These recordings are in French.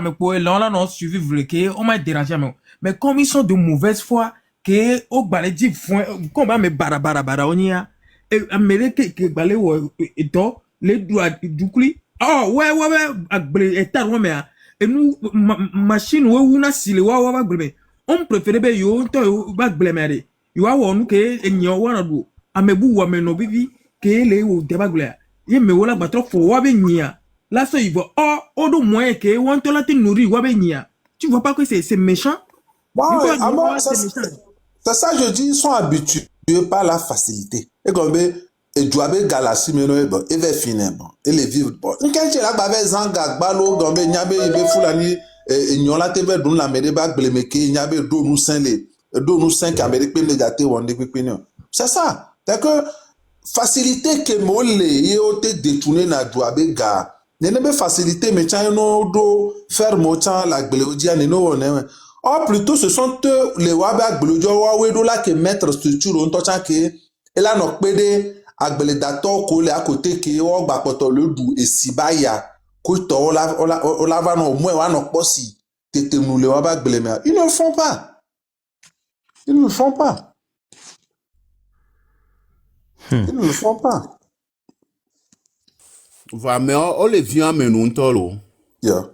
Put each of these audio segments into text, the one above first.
mais pour là, on a suivi vrai que on m'a dérangé, mais comme ils sont de mauvaise foi, que au balai dit, comme on me bara, on y a, et américain que balai ou et to, les doigts du cli, oh, ouais, à blé, et tar, ouais, et nous, machine, ouais, on a si le wa blé, on préférait bien, yo, to, bag blé, mais, yo, on que, et n'y a one of you, à me bou, à me no bibi, que les ou débaglé, et me voilà, battre, faut, wa nia. Là, ça, il va, oh, de moins que, on te l'a nourri, wabenia. Tu vois pas que c'est méchant? Bon, ouais, c'est ça, je dis, ils sont habitués par la facilité. Et comme, et Djouabe Galassi, mais non, bon, il va finir, bon, et les vivre, bon. Quand tu es là, bah, Zanga, Balo, Gombe, Nyabe, Ibe Foulani, et Nyola TV, Dun la Medeba, Blemeke, Nyabe, Do nous 5 les, Do nous 5 Américains, les gâtés, on est c'est ça. C'est que, facilité que Mole, il a été détourné na Djouabe Ga. N'est facilité, mais tiens, non, do, faire motan, la Gléodia, non, non, or, plutôt, ce sont eux, les Wabak Blodio, Wawedo, là, qui mettent structure, on t'entend que, et là, nos pédés, Agbeledator, collé à côté, qui, on va porter le doux, et si, bah, ya, couto, on la va, non, moins, on a pas si, t'étais nous, les Wabak Blémer. Ils ne le font pas. Ils ne le font pas. Ils ne le font pas. Voilà, mais on les vient, mais nous, Yeah.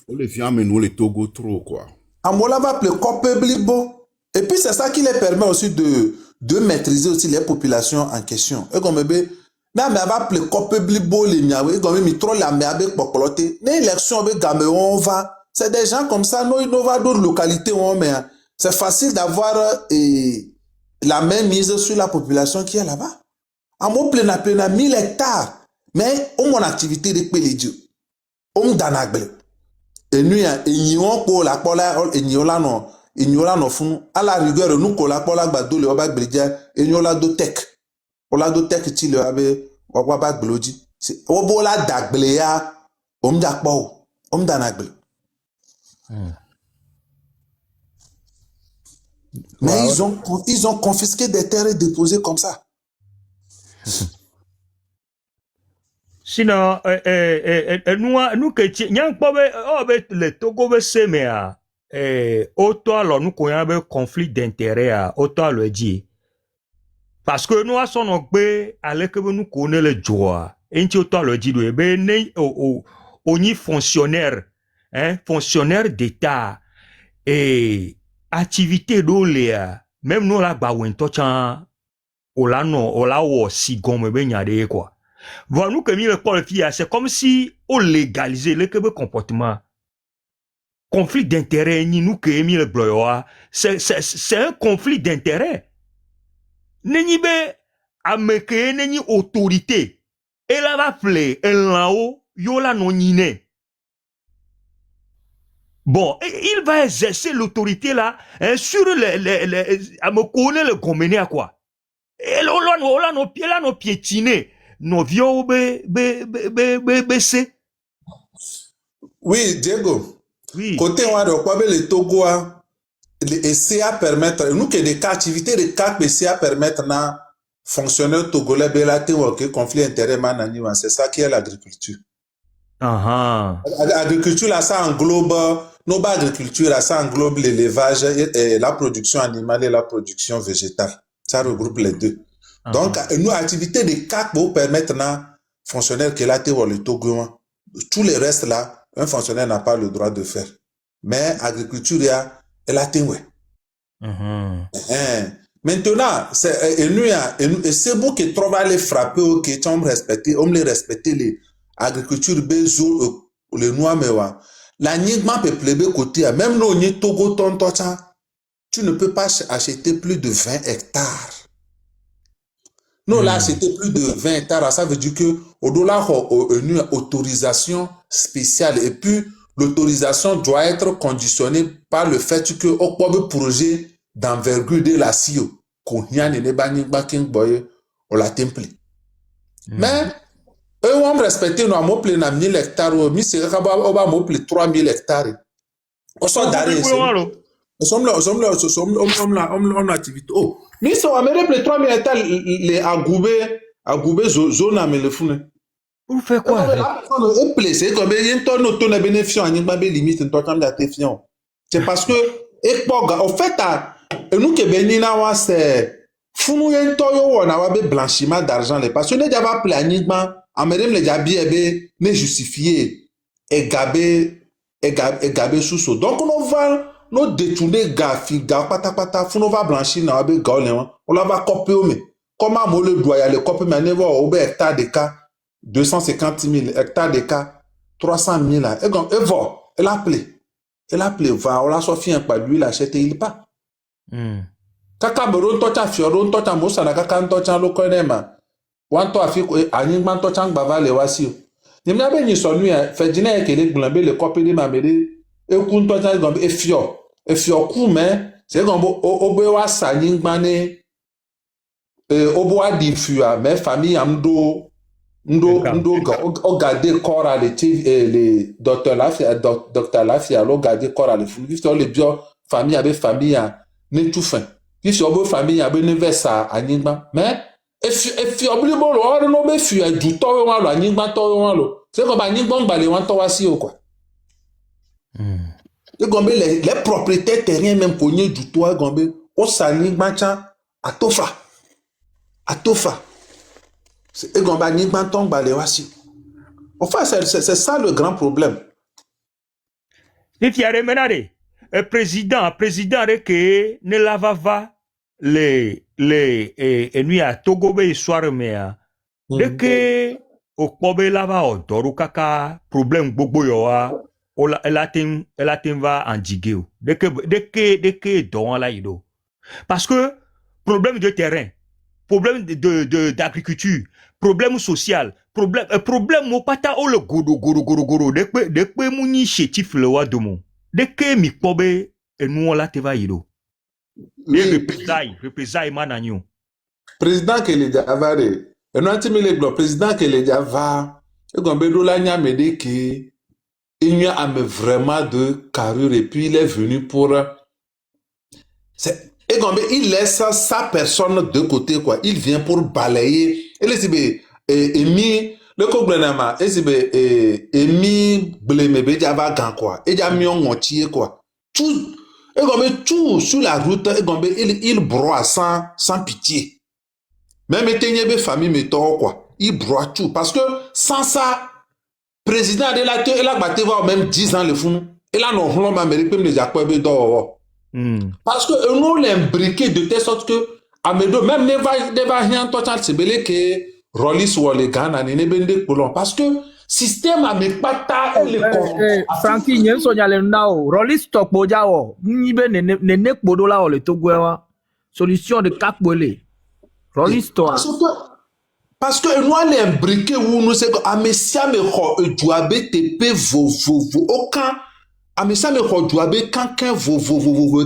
on les vient, mais nous, les Togo trop, quoi. Amola va appeler Kopéblibo. Et puis c'est ça qui les permet aussi de maîtriser aussi les populations en question. Et comme mais va appeler Kopéblibo les miawe, comme mi trop la miabe pokolote. L'élection avec Gaméon va. C'est des gens comme ça, nous va d'autres localités où on met. C'est facile d'avoir la même mise sur la population qui est là-bas. Amo plena 1000 hectares. Mais on mon activité de Pélédio. On danagle. Et nous, il y a pour la pola, il y a no fun, à la rigueur, nous, pour la pola, badou, le wabak bridja, il y a la dotek. On la dotek, tu le avais, wabak blodi. C'est, obola daglea, dakbo, danagle. Mais ils ont confisqué des terres et déposé comme ça. Sinon, nous que nyang pobe le Togo be semea auto alors nous connaissons un conflit d'intérêt auto le dit parce que nous sommes ogbe avec que nous connaissons le joie et tu auto le dit de be ne au ni fonctionnaire fonctionnaire d'état et activité d'olea même nous la ba wento chan ola wo si gomme be nyade quoi. Voilà, nous, comme il est c'est comme si on légalisait le comportement. Conflit d'intérêt, ni nous, que Emile Bloyoa, c'est un conflit d'intérêt. N'est-ce pas, à me créer, n'est-ce autorité. Et là, va plaire, et là-haut, yola non yine. Bon, il va exercer l'autorité là, sur à me connaître le gomené à quoi. Et là, nos piétinés. Nos vieux baissé. Oui, Diego. Oui. Côté on a le Togo, essayer à permettre, nous que des activités de cas essayer à permettre na fonctionnaire togolais belate ou que conflit d'intérêt mananiwa, c'est ça qui est l'agriculture. L'agriculture là ça englobe nos bas agriculture là ça englobe l'élevage et la production animale et la production végétale. Ça regroupe les deux. Donc, nous, activité de CAC pour permettre à fonctionnaire qui est là, le Togo, tous les restes là, un fonctionnaire n'a pas le droit de faire. Mais agriculture, elle a témoin. Maintenant, c'est bon que trop les frapper, que on les respecter les agriculture, les noirs, mais la nigma peut plaider côté, même nous, Togo, tu ne peux pas acheter plus de 20 hectares. Non, là, c'était plus de 20 hectares. Ça veut dire que, au-delà, une autorisation spéciale. Et puis, l'autorisation doit être conditionnée par le fait que, au premier projet d'envergure de la CIO, qu'on y a ne pas on l'a templé. Mais, eux, on respecte, nous avons appelé 1000 hectares, mais c'est on va appelé 3000 hectares. On s'en d'arrêt. On activité. Oh, mais ça va me rappeler 3000 hectares, les agoubé, zone à me le founer. Pour faire quoi avec? Et plaisir comme il y a un bénéfice en y a limite en tant que c'est parce que et en fait nous qui benina wa c'est funu yen to yo na wa be blanchiment d'argent les parce que ne déjà planigement en même les jabi ebe ne justifier et gabé sous so donc on va nous détourner gafi pata funu va blanchir na wa be gole on la va copier mais comment mo le doit y aller copier mais ne va au be hectare de cas 250 000 hectares de cas 300 000 et donc elle a appelé va on la soit fien par lui la achète il pas kaka beron tocha fioron tocha mosa na kaka tocha lo konema wan to afi anyi man tocha ngba le wasi ni mi abe ni so nu e fe jina e kele gbanbe le copy de mamede e kun tocha gbanbe e fio ku me se gbanbo obe wa sanyi ngba obo wa di fua me famille amdo ndo garder corps à les docteur Lafia lo garder corps à les fou le bio famille avec famille ne tout fin qui sur bo famille avec ne versa anigba mais et fi obli bo lo no be fi du to we wan lo anigba to we wan lo c'est comme anigba ngba le wan to wa si o quoi et gombe les propriétaires terriens même cogné du toit gombe o sanigba cha atofa et gombe anigba to ngba le wa si enfin c'est ça le grand problème. Et puis remenare président que ne lava va les nuit à Togo be soir mais de que au kobe lava o doru kaka problème gbogbo yo wa o elatin va endiguer de que don la ido parce que problème de terrain, problème d'agriculture, problème social, problème mo pata o le goro de que muni chétif le wa domo de que mi kobe enu la te va ido représailles mananyo président que les avare et non timi le glo président que les ava e gombe do la nya mede que il y a vraiment de carrure et puis il est venu pour et gombe il laisse sa personne de côté quoi, il vient pour balayer et les ibe emi le ko gbenama e sibe emi blemebe java gan quoi et ja mi on tie quoi tout et gombe tout sur la route et gombe il broie sans pitié même éteigner famille mettons quoi, il broie tout parce que sans ça président de la il a battu même 10 ans le fou et là non on m'a mérité les accords do parce que nous l'imbriqué de telle sorte que amedo même ne va rien total c'est belé que Rollis ou les Ghana ne bende kolon parce que système avec pata et les Frankie nyen sonya le nao Rollis tok boja o nibe ne kpodo la o le togwewa solution de kakbole Rollis to parce que nous l'imbriqué où nous c'est que amesia me ho duabe tepe vo aucun amesia me ho duabe kankan vo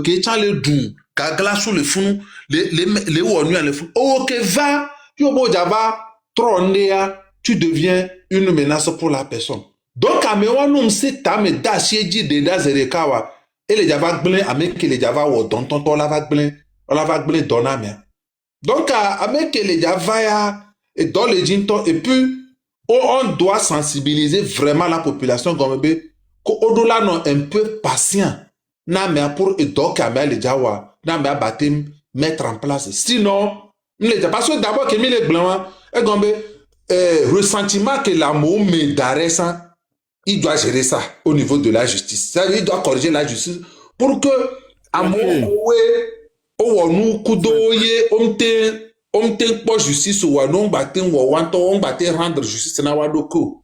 que tient le dou gagla sous le fond les wonu le fond OK va yo bo java tronea tu deviens une menace pour la personne donc amewa nous c'est ta me dashi di de dazerekawa et les java gblin ameke les java wo don tonton la va gblin donamia donc ameke les java ya et dans les jinto et puis on doit sensibiliser vraiment la population comme be ko odola non un peu patient na me pour et donc amel les jawa na me batim mettre en place sinon parce que d'abord que les blancs et gombe ressentiment que l'amour me d'arrêt ça il doit gérer ça au niveau de la justice ça il doit corriger la justice pour que amour o nous kudoye omte pour justice ou non batin ou wanto on batin rendre justice na wadoko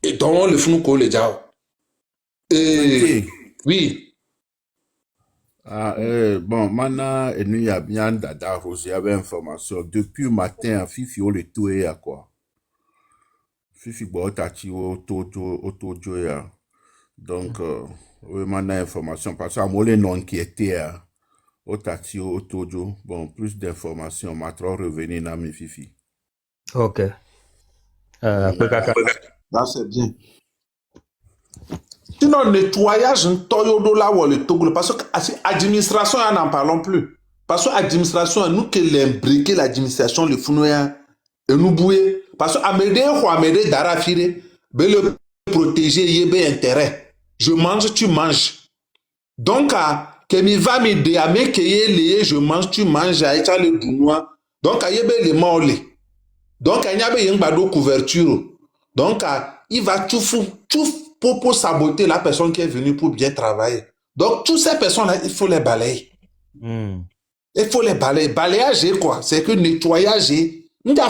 et donc le fou ko le jao oui. Bon, maintenant, il y a bien Dada Rosé avait information. Depuis le matin, Fifi, on le toué à quoi? Fifi, bon, tati, autojo, ya. Donc, oui, maintenant, information. Parce que moi, les non qui étaient, au tati, autojo. Bon, plus d'informations. Ma trop revenir dans mes Fifi. OK. Là, c'est bien. Sinon, nettoyage, toyodo là où le Togo, parce que l'administration, n'en parlons plus. Parce que l'administration, nous qui l'imbriquer l'administration, le founoya, et nous bouer. Parce que Amédée Darafire, le protéger, il y a intérêt. Je mange, tu manges. Donc, que mi va me déamer que je mange, tu manges, et tu as le dounois. Donc, il y a les molles. Donc, il y a une couverture. Donc, il va tout pour saboter la personne qui est venue pour bien travailler. Donc, toutes ces personnes-là, il faut les balayer. Il faut les balayer. Balayage, quoi? C'est que nettoyage. La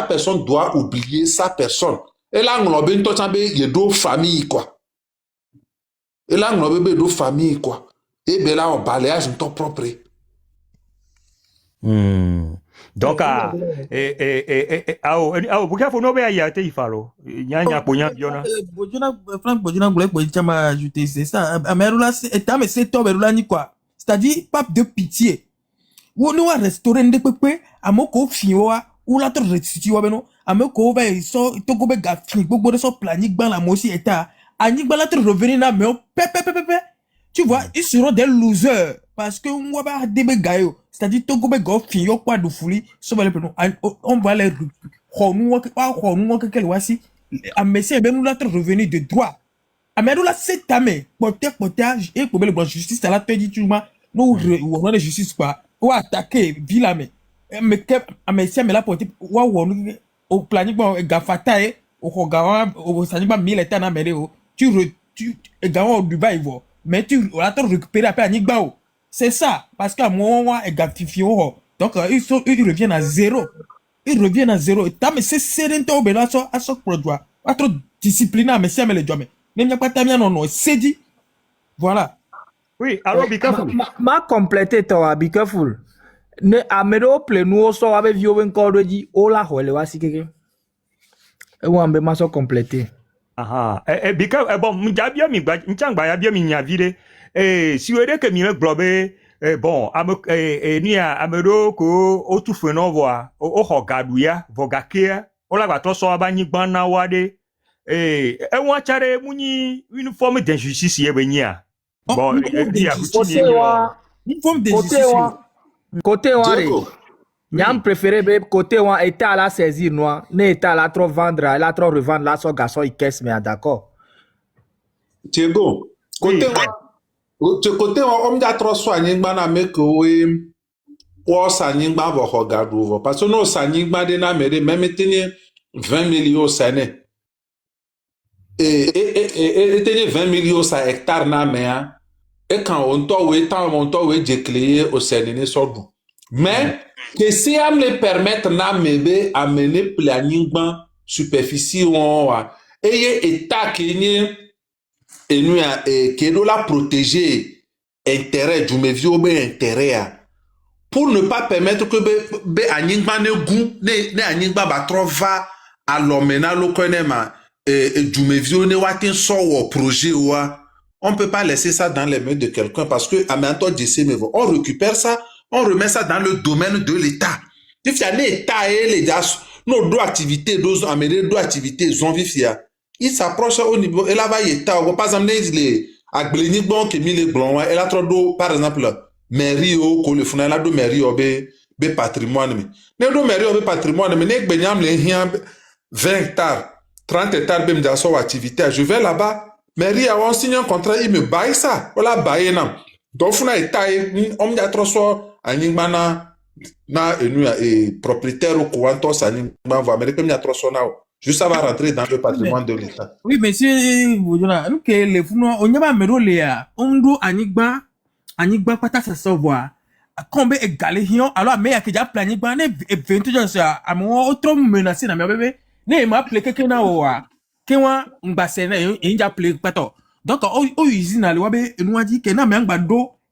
personne doit oublier sa personne. Et là, on a deux familles, quoi. Et là, on a deux familles, quoi. Et bien là, on balayage ton propre. Donc, pourquoi faut nommer Ayate Ifalo? Nyanya Ponya Biona. Franck Bojuna voulait que tu m'as ajouté, c'est ça. Amerula, c'est toi, Amerula, ni quoi. C'est-à-dire, pape de pitié. Ou nous, restaurer des pépés, à mon co fioa, ou la trop restitué, beno, à mon co, so, toko be gafni, beaucoup de so planique, ban la mosi eta, anik ban la trop revenir là, mais pepe. Tu vois, ils seront des losers. Parce que on va pas des gayo. C'est-à-dire, toko be gafni, yo quoi de folie, so va le penon, on va les, on quel voici, à messie, ben nous la trop revenir de droit. À mais nous la c'est tamé, potage, et pour le justice, à la tête du tuuma, nous, on a la justice quoi. Ou attaquer villa mais si mais là pour au planning bon gafata au gawa au saniba 1000 états na mere tu gawa du Dubaï mais tu on attend récupérer après anigba c'est ça parce que moi est gafifié donc ils reviennent à zéro et ta mais c'est serein to be là à ce produit pas trop discipliné mais si mais les jomé même y a pas tamia non c'est dit voilà. Oui, alors be careful. Ma complété toi, be careful. Ne amedo ple nous so avec vieux encore dit ola hole wa sikeke. E wa mbe ma so complété. Aha. Be careful. Bon, m'jabia mi gba, m'changba ya bia mi nyavide. Si wede que mi globe bon, ni amedo ko o tu feno voa, o hogadu ya, vogakea. Ola gba to so abanyi gban na wade. Won chare muni uniforme d'injustice ye benya. Bon, côté Nyam préféré côté ouan état la saisir noir, ne état la trop vendre, la trop revendre la so garçon il caisse mais d'accord. Thiago, côté on me trop soigné na make we o saningba vo hogadu parce que no saningba de na mere même tenir 20 millions sané. Et tenir 20 millions sa hectare na mea. Et quand on doit déclarer au Sénégal sordu. Mais que si on me permettre na mebe amener planning superficie on et état qui doit la protéger intérêt du mévio intérêt pour ne pas permettre que be aningba ne goût ne aningba ba trop va à l'omena lokonema du mévio ne watin so projet wa. On ne peut pas laisser ça dans les mains de quelqu'un parce que, à maintenant, on récupère ça, on remet ça dans le domaine de l'État. Il y a l'État et les nos deux activités, deux activités, ils s'approchent au niveau, et là, il y a l'État, par exemple, les agléniques qui mis les blancs, et là, par exemple, mairie, ou le fond, là, deux mairie, be patrimoine, mais deux mairie, be patrimoine, mais les benyam, les 20 hectares, 30 hectares, ben, dans activité, je vais là-bas. Mairie a signé un contrat, il me baille ça. Voilà, baille non. Donc, on a été, on a trop soit, na propriétaire au courant, ça n'y va, mais comme il y a trop soit là, juste ça va rentrer dans le patrimoine de l'État. Oui, mais si, nous, que les fous, on y a pas léa, on doit anigba, pas ta savoir. Combien est galéhion, alors, mais il y a déjà plané, et 20 ans, à mon autre menacé dans mes bébés, ne m'a appelé quelqu'un là, Kewa mbasena inja play pato donc o usine ali wabe nous a dit que na me ngba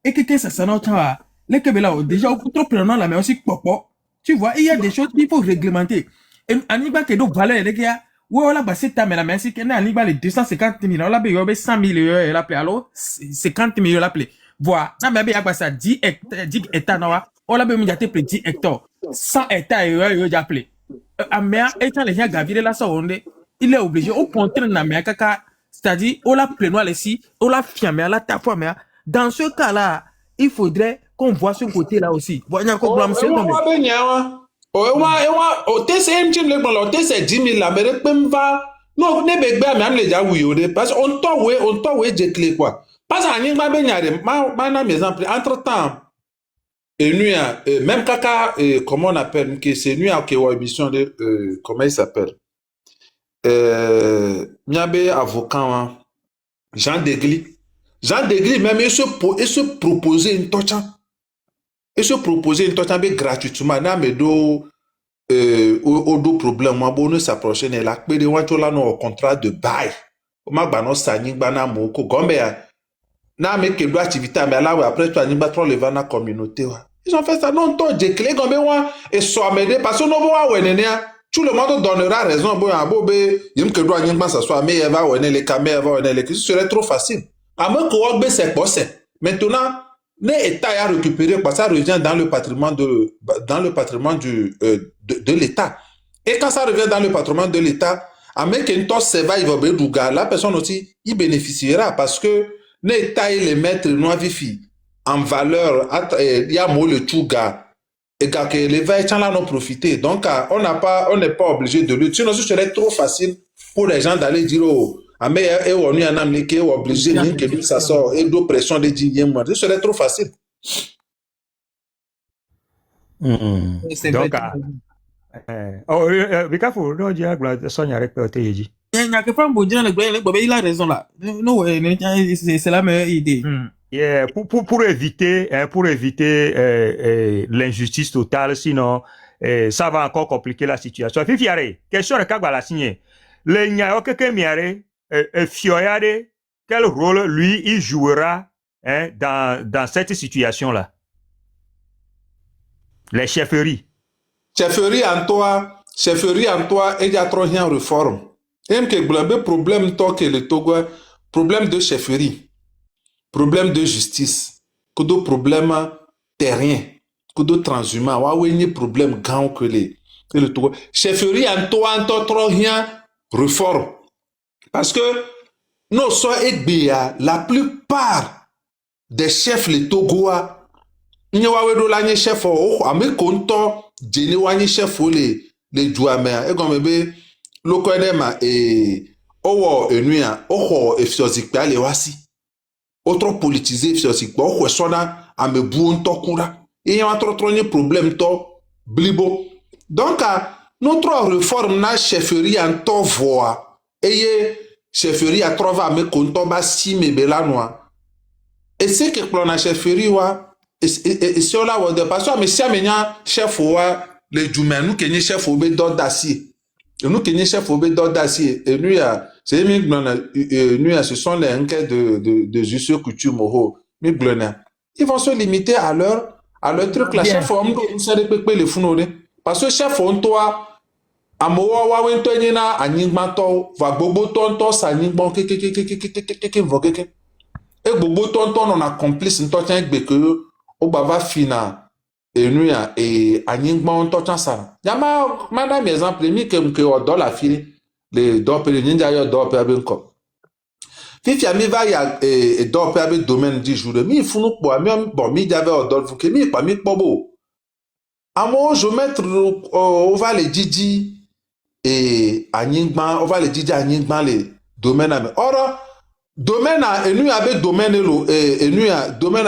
et que ça na tawa les kebela déjà trop prenant la mais aussi popo tu vois il y a des choses qu'il faut réglementer et aniba que donc valeur les gars ouais voilà bah c'est ta mais la merci que na aniba les 250 000 là be yobe 100 000 € la play alors 50 000 € la play voilà na me be ya ça 10 hectares na wa on la be mi jate play 10 hectares 100 hectares yo ja play amea étant les gens gavire la ça onde il est obligé au contraire c'est-à-dire on la plénoir ici on la fiamé à la tapoi mais dans ce cas là il faudrait qu'on voit ce côté là aussi voilà qu'on blâme c'est O te se mchim le bon, o te se 10 000 la, mais pem va. Non, ne be gbe am le ja wuyode parce on to we je clé quoi. Parce que ani ma be nyare, ma na mes exemple entre-temps nuit même kaka comment on appelle que c'est nuit que wa émission de comment il s'appelle miabe avocat hein, Jean Degli même il se proposer une tocha. Il se proposer une tocha gratuitement na me do au do problème moi bon s'approcher ne la pe de wancho la no contrat de bail o ma gba no sani gba na mo ko gombe ya na me ke do activité mais là après toi ni ba trop le vana communauté wa ils ont fait ça non to je clé gombe wa et so amede parce que no bo wa wenene tout le monde donnera raison bon abobe yim ke do ani gba ça soit mais va wene les caméras va wene les ce serait trop facile à moins ko wa gbe c'est posse maintenant ne état a récupéré parce que ça revient dans le patrimoine de l'État. Et quand ça revient dans le patrimoine de l'État, avec une tosse seva, il va bedouga, la personne aussi, il bénéficiera parce que l'État et les maîtres noirs vifi en valeur, il y a mot le touga, et quand les veillants là n'ont profité. Donc, on n'est pas obligé de lutter. Sinon, ce serait trop facile pour les gens d'aller dire, oh, mais on est en Amérique, on est obligé que ça sort, et d'autres pressions de dire, ce serait trop facile. C'est Donc, vrai. Bikafu, non, dis à Sonia répété, dit. Il y a quelqu'un qui dit, il a raison là. Non, c'est la meilleure idée. Yeah, pour éviter l'injustice totale, sinon ça va encore compliquer la situation. Fifiare, question de Kagwala signé. Le Nyao Kekemiare, Fioyade, quel rôle lui il jouera dans cette situation-là? Les chefferies. Chefferie en toi, il y a trop rien réforme. Et que le problème que le Togo, problème de chefferie, problème de justice, que de problème terrain, que de transhumance, ouais, il problème grand que le Togo. Chefferie en toi, trop rien réforme. Parce que nous sommes la plupart des chefs les Togois, nous avons la chef au ame konto jeni wani chef le douame e gome be loko enema owo enua oho efiosikpa le wasi otro politiser efiosikpa oho sona ame bu ntokura e yan trop ni problème to blibo donc notre réforme na chefferie en to voix eye chefferie a trouvé ame konto ba si mebela noa et c'est que pour la chefferie wa et sur la wode parce que monsieur amenya chef wa le jumen nous kenye chef obe d'audacier nous kenye chef obe d'audacier et nous ya c'est mi glona nous ya ce sont les enquêtes de justice coutume ho mi glona ils vont se limiter à leur truc la chef on nous se répéter les funone parce que chef on toi amowa wa wento nyina anyigba to va gbogbo tonto sa anyigba keke vokeke et gbogbo tonto on a complice nto tian gbe que o bava fina enuya anyigba nto tian sa yama madame exemple mi ke o dollar fini le dopele ninja yo dope abenko fifi ami va ya dope abe domaine 10 jours mi funu po mi bon mi jave o dollar fuke mi pa mi pobo amo je mettre on va les didi anyigba on va les didi anyigba le domaine ame ora domaine a enu abe domaine lo enu a domaine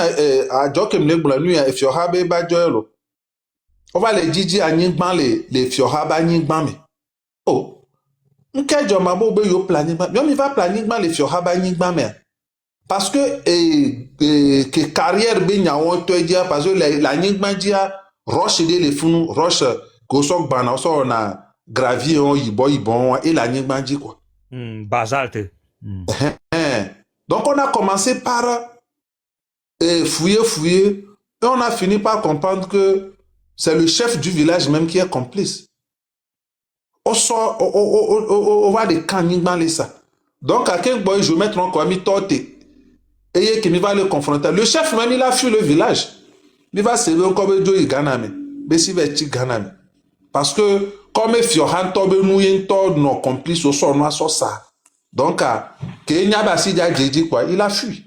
a jokem le gbla enu a efioha be ba joelo o va le jiji anyigban le efioha ba anyigban me oh nkejo ma bo be yo planning yo mi va planning le efioha ba anyigban me parce que que carrière be nyawo to dia parce que la anyigban dia roche de le funu roche ko so gba na so na gravier on yibon et la anyigban di quoi basalte. Donc on a commencé par fouiller, et on a fini par comprendre que c'est le chef du village même qui est complice. On va des canines dans les ça. Donc à quel boy je vais mettre encore mi torte et qui va le confronter. Le chef même il a fui le village. Il va se lever comme Joe Ganame, Bessi Vechi Ganame. Parce que comme Fiohan Tobe Mouyen nos complices au son noir sur ça. Donc, Kenya Basi quoi, il a fui.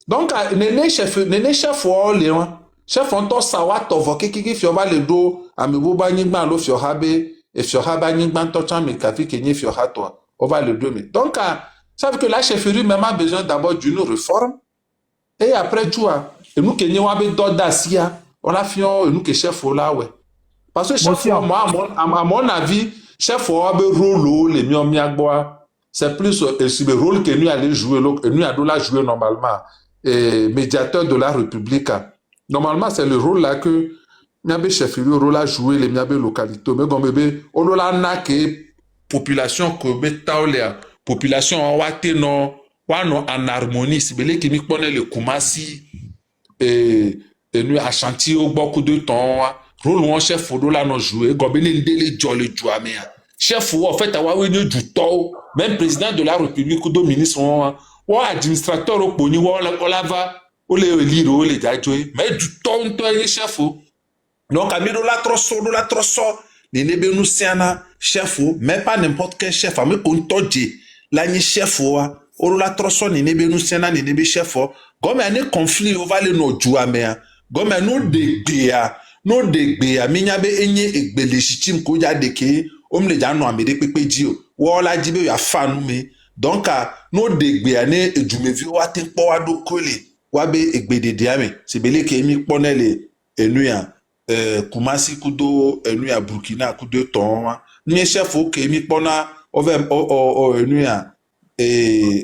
Donc, Néné chef Léon, chef on to sawa tovo kiki fio ba le do amibo ba nyigba lo fio habe et fio haba nyigba to chan me kafi kenye fio ha toi on va le do me donc ça veut que la chefferie même a besoin d'abord d'une réforme et après tu vois et nous kenye wa be do dasia on a fion nous que chef là ouais parce que chef moi à mon avis chef wa be rôle les mi miagboa c'est plus le rôle que nous allons jouer que nous allons jouer normalement et médiateur de la République. Normalement, c'est le rôle là que nous chef le rôle à jouer les localités. Mais comme bébé, on a na que population que betaolia, population en wate non, en harmonie. C'est belé qui nous connaît le Kumasi et nous à chantier beaucoup de temps. Rôle où chef faut là non jouer. Comme bébé les jolly jouer chef en fait avoir une du temps. Même président de la République ou de ministre ou administrateur au poni ou la va ou les élire ou les adjoints mais du temps les chef donc ami la trosso les nebe nous siana chef mais pas n'importe quel chef mais qu'on todje la ni chef ou la trosso les nebe nous siana les nebe chef comme un conflit on va le no joua mais comme un no de minyabe enye egbe légitime ko ja deke om le ja no amede pepe ji o wo la ji be ya fanu me donc no degbe ane ejumevi wa te po wa do kole wa be egbe de ame se bele ke mi ponele enuya Kumasi kudo enuya Burkina kudo ton ni chef o ke mi pona over enuya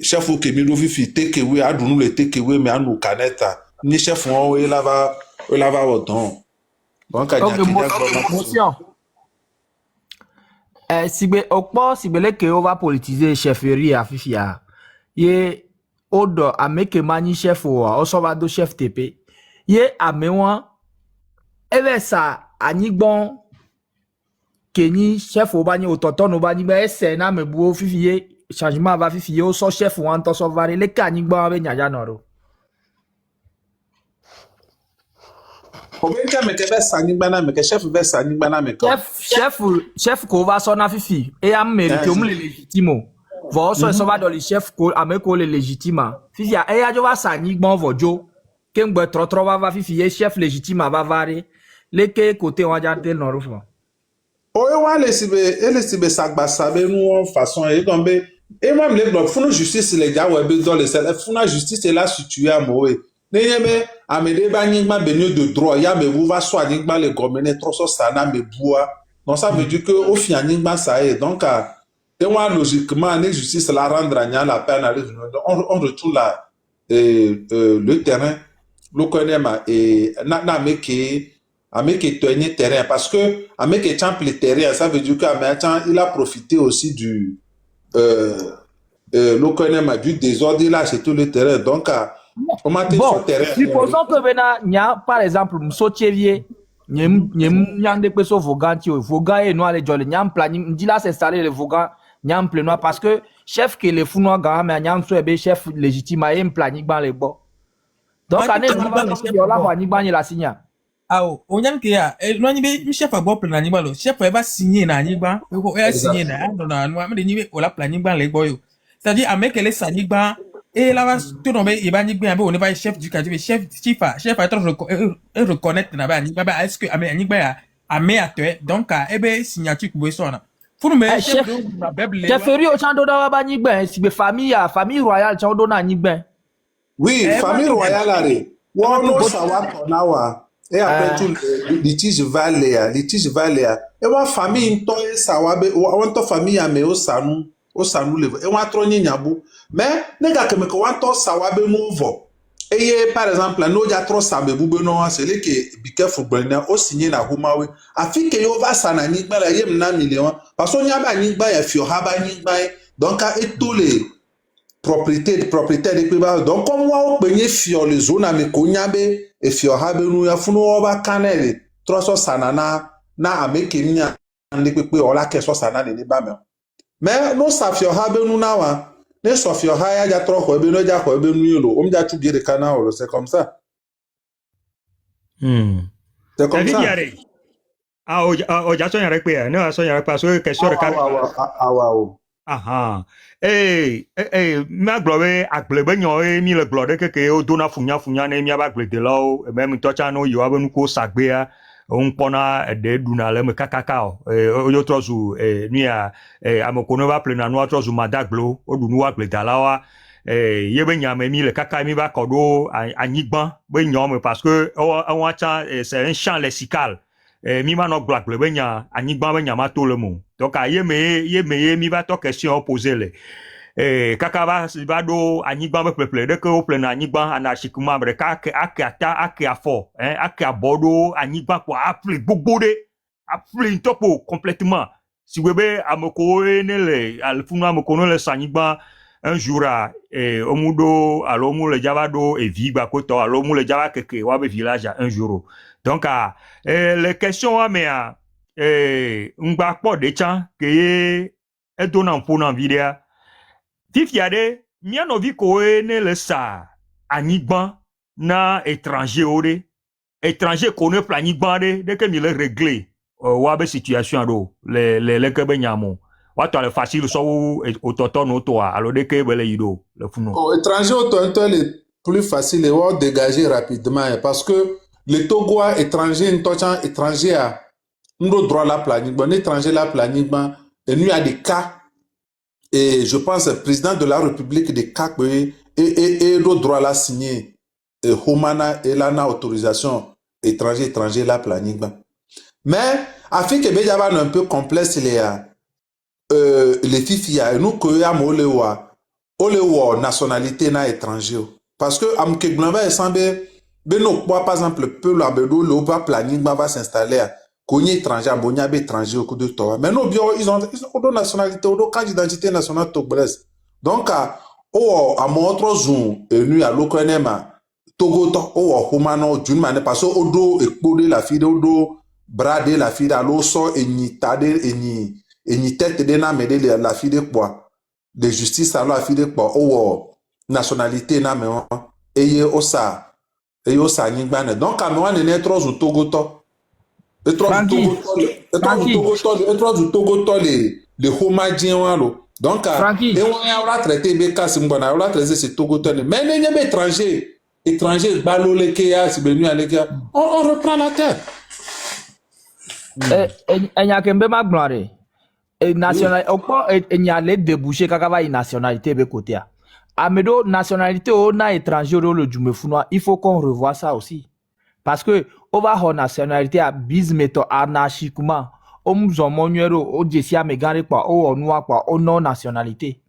chef o ke mi do fi take away adunu le take away me anu kaneta ni chef o lava odon donc motion sigbe okpo sibele ke on va politiser chefferie à fifia ye odo ameke mani chef o so va do chef TP ye amewa eve sa anigbon keni chef o bani ototo no bani be se na mebu fifie changement va fifie o so chef o anto so vari le ka anigbon ave nyaja noro chef ko va so na fifi et am mérite om le légitime vo so so va do le chef ko ameko le légitime fifi a e ajo va sa anigbon vojo ke ngbe trotro va fifi e chef légitime va vari le ke côté on ja tel noro fo o e wa le sibe sagba sabe nu façon e gombe e même le bloc funu justice le ja we be do le sel funu justice est là situé à moe Neyeme amede ba nyigba benyo de droit ya me vous va soit nyigba le gomene troso sana me bois donc ça veut dire que au fin nyigba ça est donc et moi logiquement la justice la rendre nya la peine on retourne là le terrain le connaît et na ameke tenir terrain parce que ameke champ le terrain ça veut dire que amechan il a profité aussi du le connaît du désordre là c'est tout le terrain donc bon, supposons que maintenant, il y a par exemple, Msotievie, nyande peso vogan ti vogan et noir les jolly nyam planning dit là s'installer le vogan nyam plenoir parce que chef que les founois gars mais nyam so be chef légitime et planning ban les bo donc année on la va ni ban la signa ah o nyam ke ya no nyi be chef abo planning ban lo chef va signer na nyi ban ko e signer na no me ni be o la planning ban les bo yo c'est-à-dire avec les signer ban et là tout nombre il va nigba on est pas chef du quartier chef chef à reconnaître na ba nigba est-ce que ame nigba ame atwe donc e be signature ko so na pour me chef na bible chef feri o chando da ba nigba si be famille royale chando na nigba oui famille royale are won no sawa konawa et après tout litige valea et wa famille nto e sawa be won to famille ame o sanu le e wa tro nyabu mais nega que me ko wanto sawabe nouveau et par exemple no ja tro sabe bube no c'est le que be careful brenda o signer na humawe afi ke yo va sana ni gba la yem na million parce que nya ba ni gba ya fi o ha ba ni gba donc et tous les propriétaires de peba donc comme wa o penye fi o le zone me ko nya be e fi o ha be nu ya funu o ba kanele tro so sana na ameke nya ndi pepe o la ke so sana ni ba me mais no sa fi o ha be nu na wa ne sofio haya ja troko ebe no ja ko ebe nu yolo o mja tu gere kana o c'est comme ça c'est comme ça o ja so yare pe no so yare pa so question de awa Aha. Ma globe agblebe nyo mi le glode keke o dona funya ne mi aba glede lo même to cha no yo abenu ko sagbea on pona de duna le me kakaka o yo trozu nua amokono ba plena no trozu madaglo o dunu wa gleda lawa ye be nyame mi le kaka mi ba kodo anyigban be nyome parce que on wa cha c'est un champ lexical mi ma no glak le be nya anyigban be nya ma to le mo donc ye me mi ba to question poser le kaka ba do anyigban be pleple de ke o plena anyigban anarchiquement bre ka ake afo ake abodo anyigban kwa apli gbogbo de apli topo complètement si webe amoko ne le alfunu amoko no le sanyigban un jour au mundo alo mu le java do e vigba koto alo mu le java keke wa be village un jour donc les questions a mais ngba po de chan ke e dona mpona vidéo fifiade miano vi ko ne le sa anigban na étranger ore étranger connaît planigban de que mi le régler wa be situation do le ke be nyamo wa to le facile so o toto no to alors de que bele yido le funo Étranger autant est plus facile de dégager rapidement parce que le Togois étranger étranger a nous droit la planning bon étranger la planning et nous il y a des cas et je pense le président de la République des cas et le droit la signer et Homana et la autorisation étranger la planning mais afin que il un peu complexe les filles nous que ya olewa nationalité na étranger parce que amke glamba semble beno par exemple peu la bedo le va planning va s'installer konye étranger abonya be étranger au coup de toi mais non bio ils ont nationalité ou carte d'identité nationale togolaise donc à mon autre zoom et nous à l'okonema Togo to o humano d'une manière parce que odo ekpode la fille odo brade la fille à l'oso et ni tade et ni tête de na mede la fille de quoi de justice alors la fille de quoi o nationalité na me eye osa nyingba donc Cameroun ne trop au Togo to et trop du Togo to les homadien walo donc et on a traité be kasimbona on a traité ce Togo to mais ne be étranger balole ke ya si benu ale ke on reprend la terre enya kembe maglare national okpo enya le déboucher kaka ba nationalité be côté a amedo nationalité o na étranger le jumefunwa il faut qu'on revoie ça aussi parce que on va avoir nationalité à bismeto anarchiquement o mzomonwero o jesia megare kwa o onwa kwa o non nationalité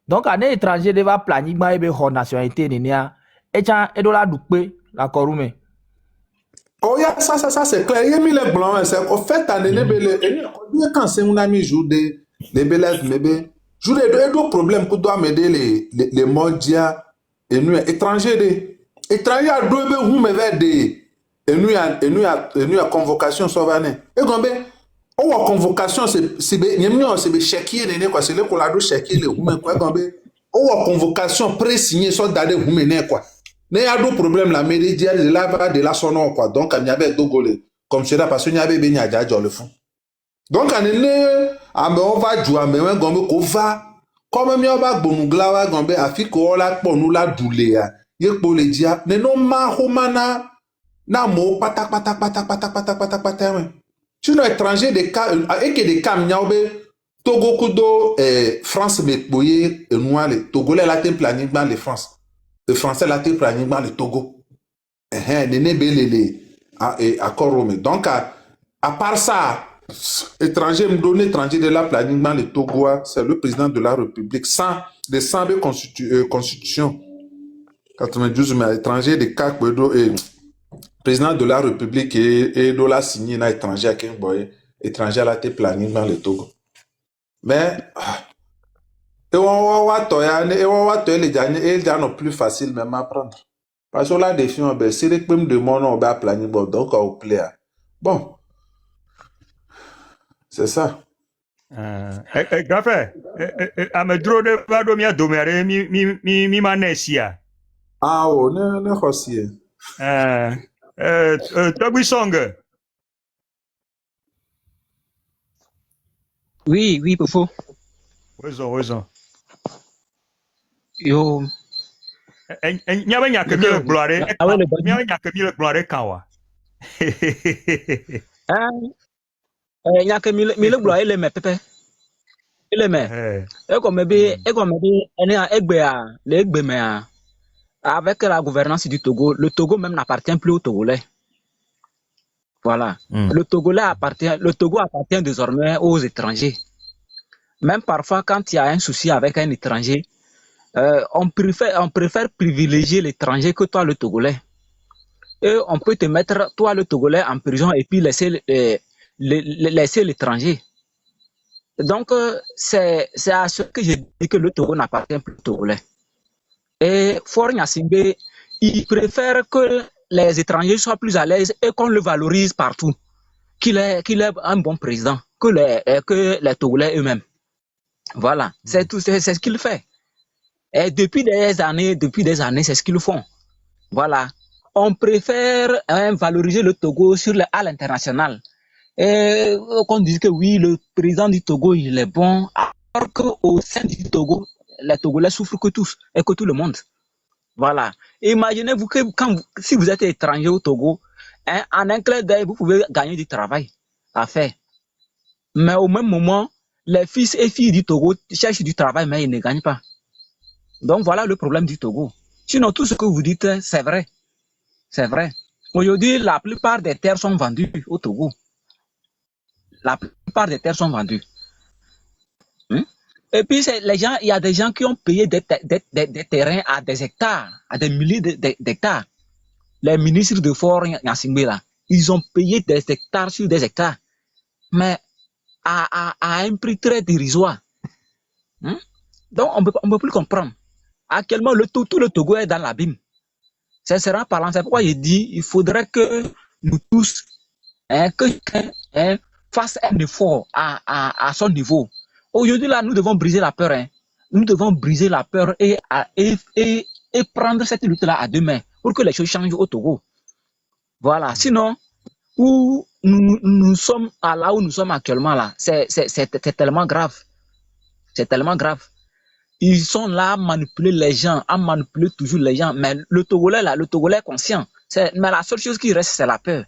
donc un étranger deva planiquement ebe ho nationalité nenia echa edola dukpe la korume. Oh, yeah, ça c'est clair. Il y a mis les blancs. En fait, quand c'est un ami joue des belles, mais joue des problèmes pour doit m'aider les mondiaux et nous étrangers. Étrangers à deux vous me des et nous a convocation sauvane. Et comme on a convocation c'est chéquier quoi c'est le collado chéquier le vous quoi comme on a convocation pré-signé soit d'aller vous mener quoi. Mais il y a d'autres problèmes, la média de la de la sonore quoi. Donc il y avait deux golés comme cela parce qu'il y avait bien à le fond. Donc on va jouer mais on gombe ko va comme mi oba gbonugla wa gombe afiko la ponu la doule ya. Ye po le dia ne no ma homana na mo pata. Tu es étranger des cas et que des cas miaobe Togo kudo France me boye noale Togolais la te planning dans les France. Le français la te planning dans le Togo. Nene belele accord Rome. Donc à part ça étranger me donne étranger de la planning dans le Togo, c'est le président de la République sans de constitution 92 mais étranger de CAC et président de la République et de la signé na étranger à Kengboy étranger la te planning dans le Togo. Mais et on va les gens plus facile même à prendre. Parce que là des films ben c'est les mêmes de mon on va planning bon donc au player. Bon. C'est ça. Gafe, amedro de vado mia domere mi manesia. Ah oh, ne hosie. Togui song. Oui, Pofo. Raison. Yo, Nyabe nyake mi le gloire. ah ouais, le bas. Nyabe nyake mi le gloire kawa. Il y a que mille gloire, il est mais pépé. Il est mais. Et comme avec la gouvernance du Togo, le Togo même n'appartient plus aux Togolais. Voilà. Le Togo appartient désormais aux étrangers. Même parfois, quand il y a un souci avec un étranger, on préfère privilégier l'étranger que toi, le Togolais. Et on peut te mettre, toi, le Togolais, en prison et puis laisser l'étranger. Donc, c'est à ce que je dis que le Togo n'appartient plus au Togolais. Et Faure Gnassingbé, il préfère que les étrangers soient plus à l'aise et qu'on le valorise partout. Qu'il est un bon président, que les Togolais eux-mêmes. Voilà, c'est ce qu'il fait. Et depuis des années, c'est ce qu'ils font. Voilà. On préfère valoriser le Togo à l'international. Et qu'on dise que oui, le président du Togo, il est bon, alors qu'au sein du Togo, les Togolais souffrent que tous, et que tout le monde. Voilà. Imaginez-vous que si vous êtes étranger au Togo, en un clin d'œil, vous pouvez gagner du travail à faire. Mais au même moment, les fils et filles du Togo cherchent du travail, mais ils ne gagnent pas. Donc voilà le problème du Togo. Sinon, tout ce que vous dites, c'est vrai. C'est vrai. Aujourd'hui, la plupart des terres sont vendues au Togo. La plupart des terres sont vendues. Et puis, il y a des gens qui ont payé des terrains à des hectares, à des milliers d'hectares. Les ministres de Faure Gnassingbé, là, ils ont payé des hectares sur des hectares, mais à un prix très dérisoire. Donc, on ne peut plus comprendre. Actuellement, tout le Togo est dans l'abîme. Sincèrement parlant, c'est pourquoi je dis il faudrait que nous tous, que fasse un effort à son niveau. Aujourd'hui, là, nous devons briser la peur. Nous devons briser la peur et prendre cette lutte-là à deux mains pour que les choses changent au Togo. Voilà. Sinon, où nous sommes là où nous sommes actuellement, là, c'est tellement grave. C'est tellement grave. Ils sont là à manipuler les gens, à manipuler toujours les gens. Mais le Togolais est conscient. Mais la seule chose qui reste, c'est la peur.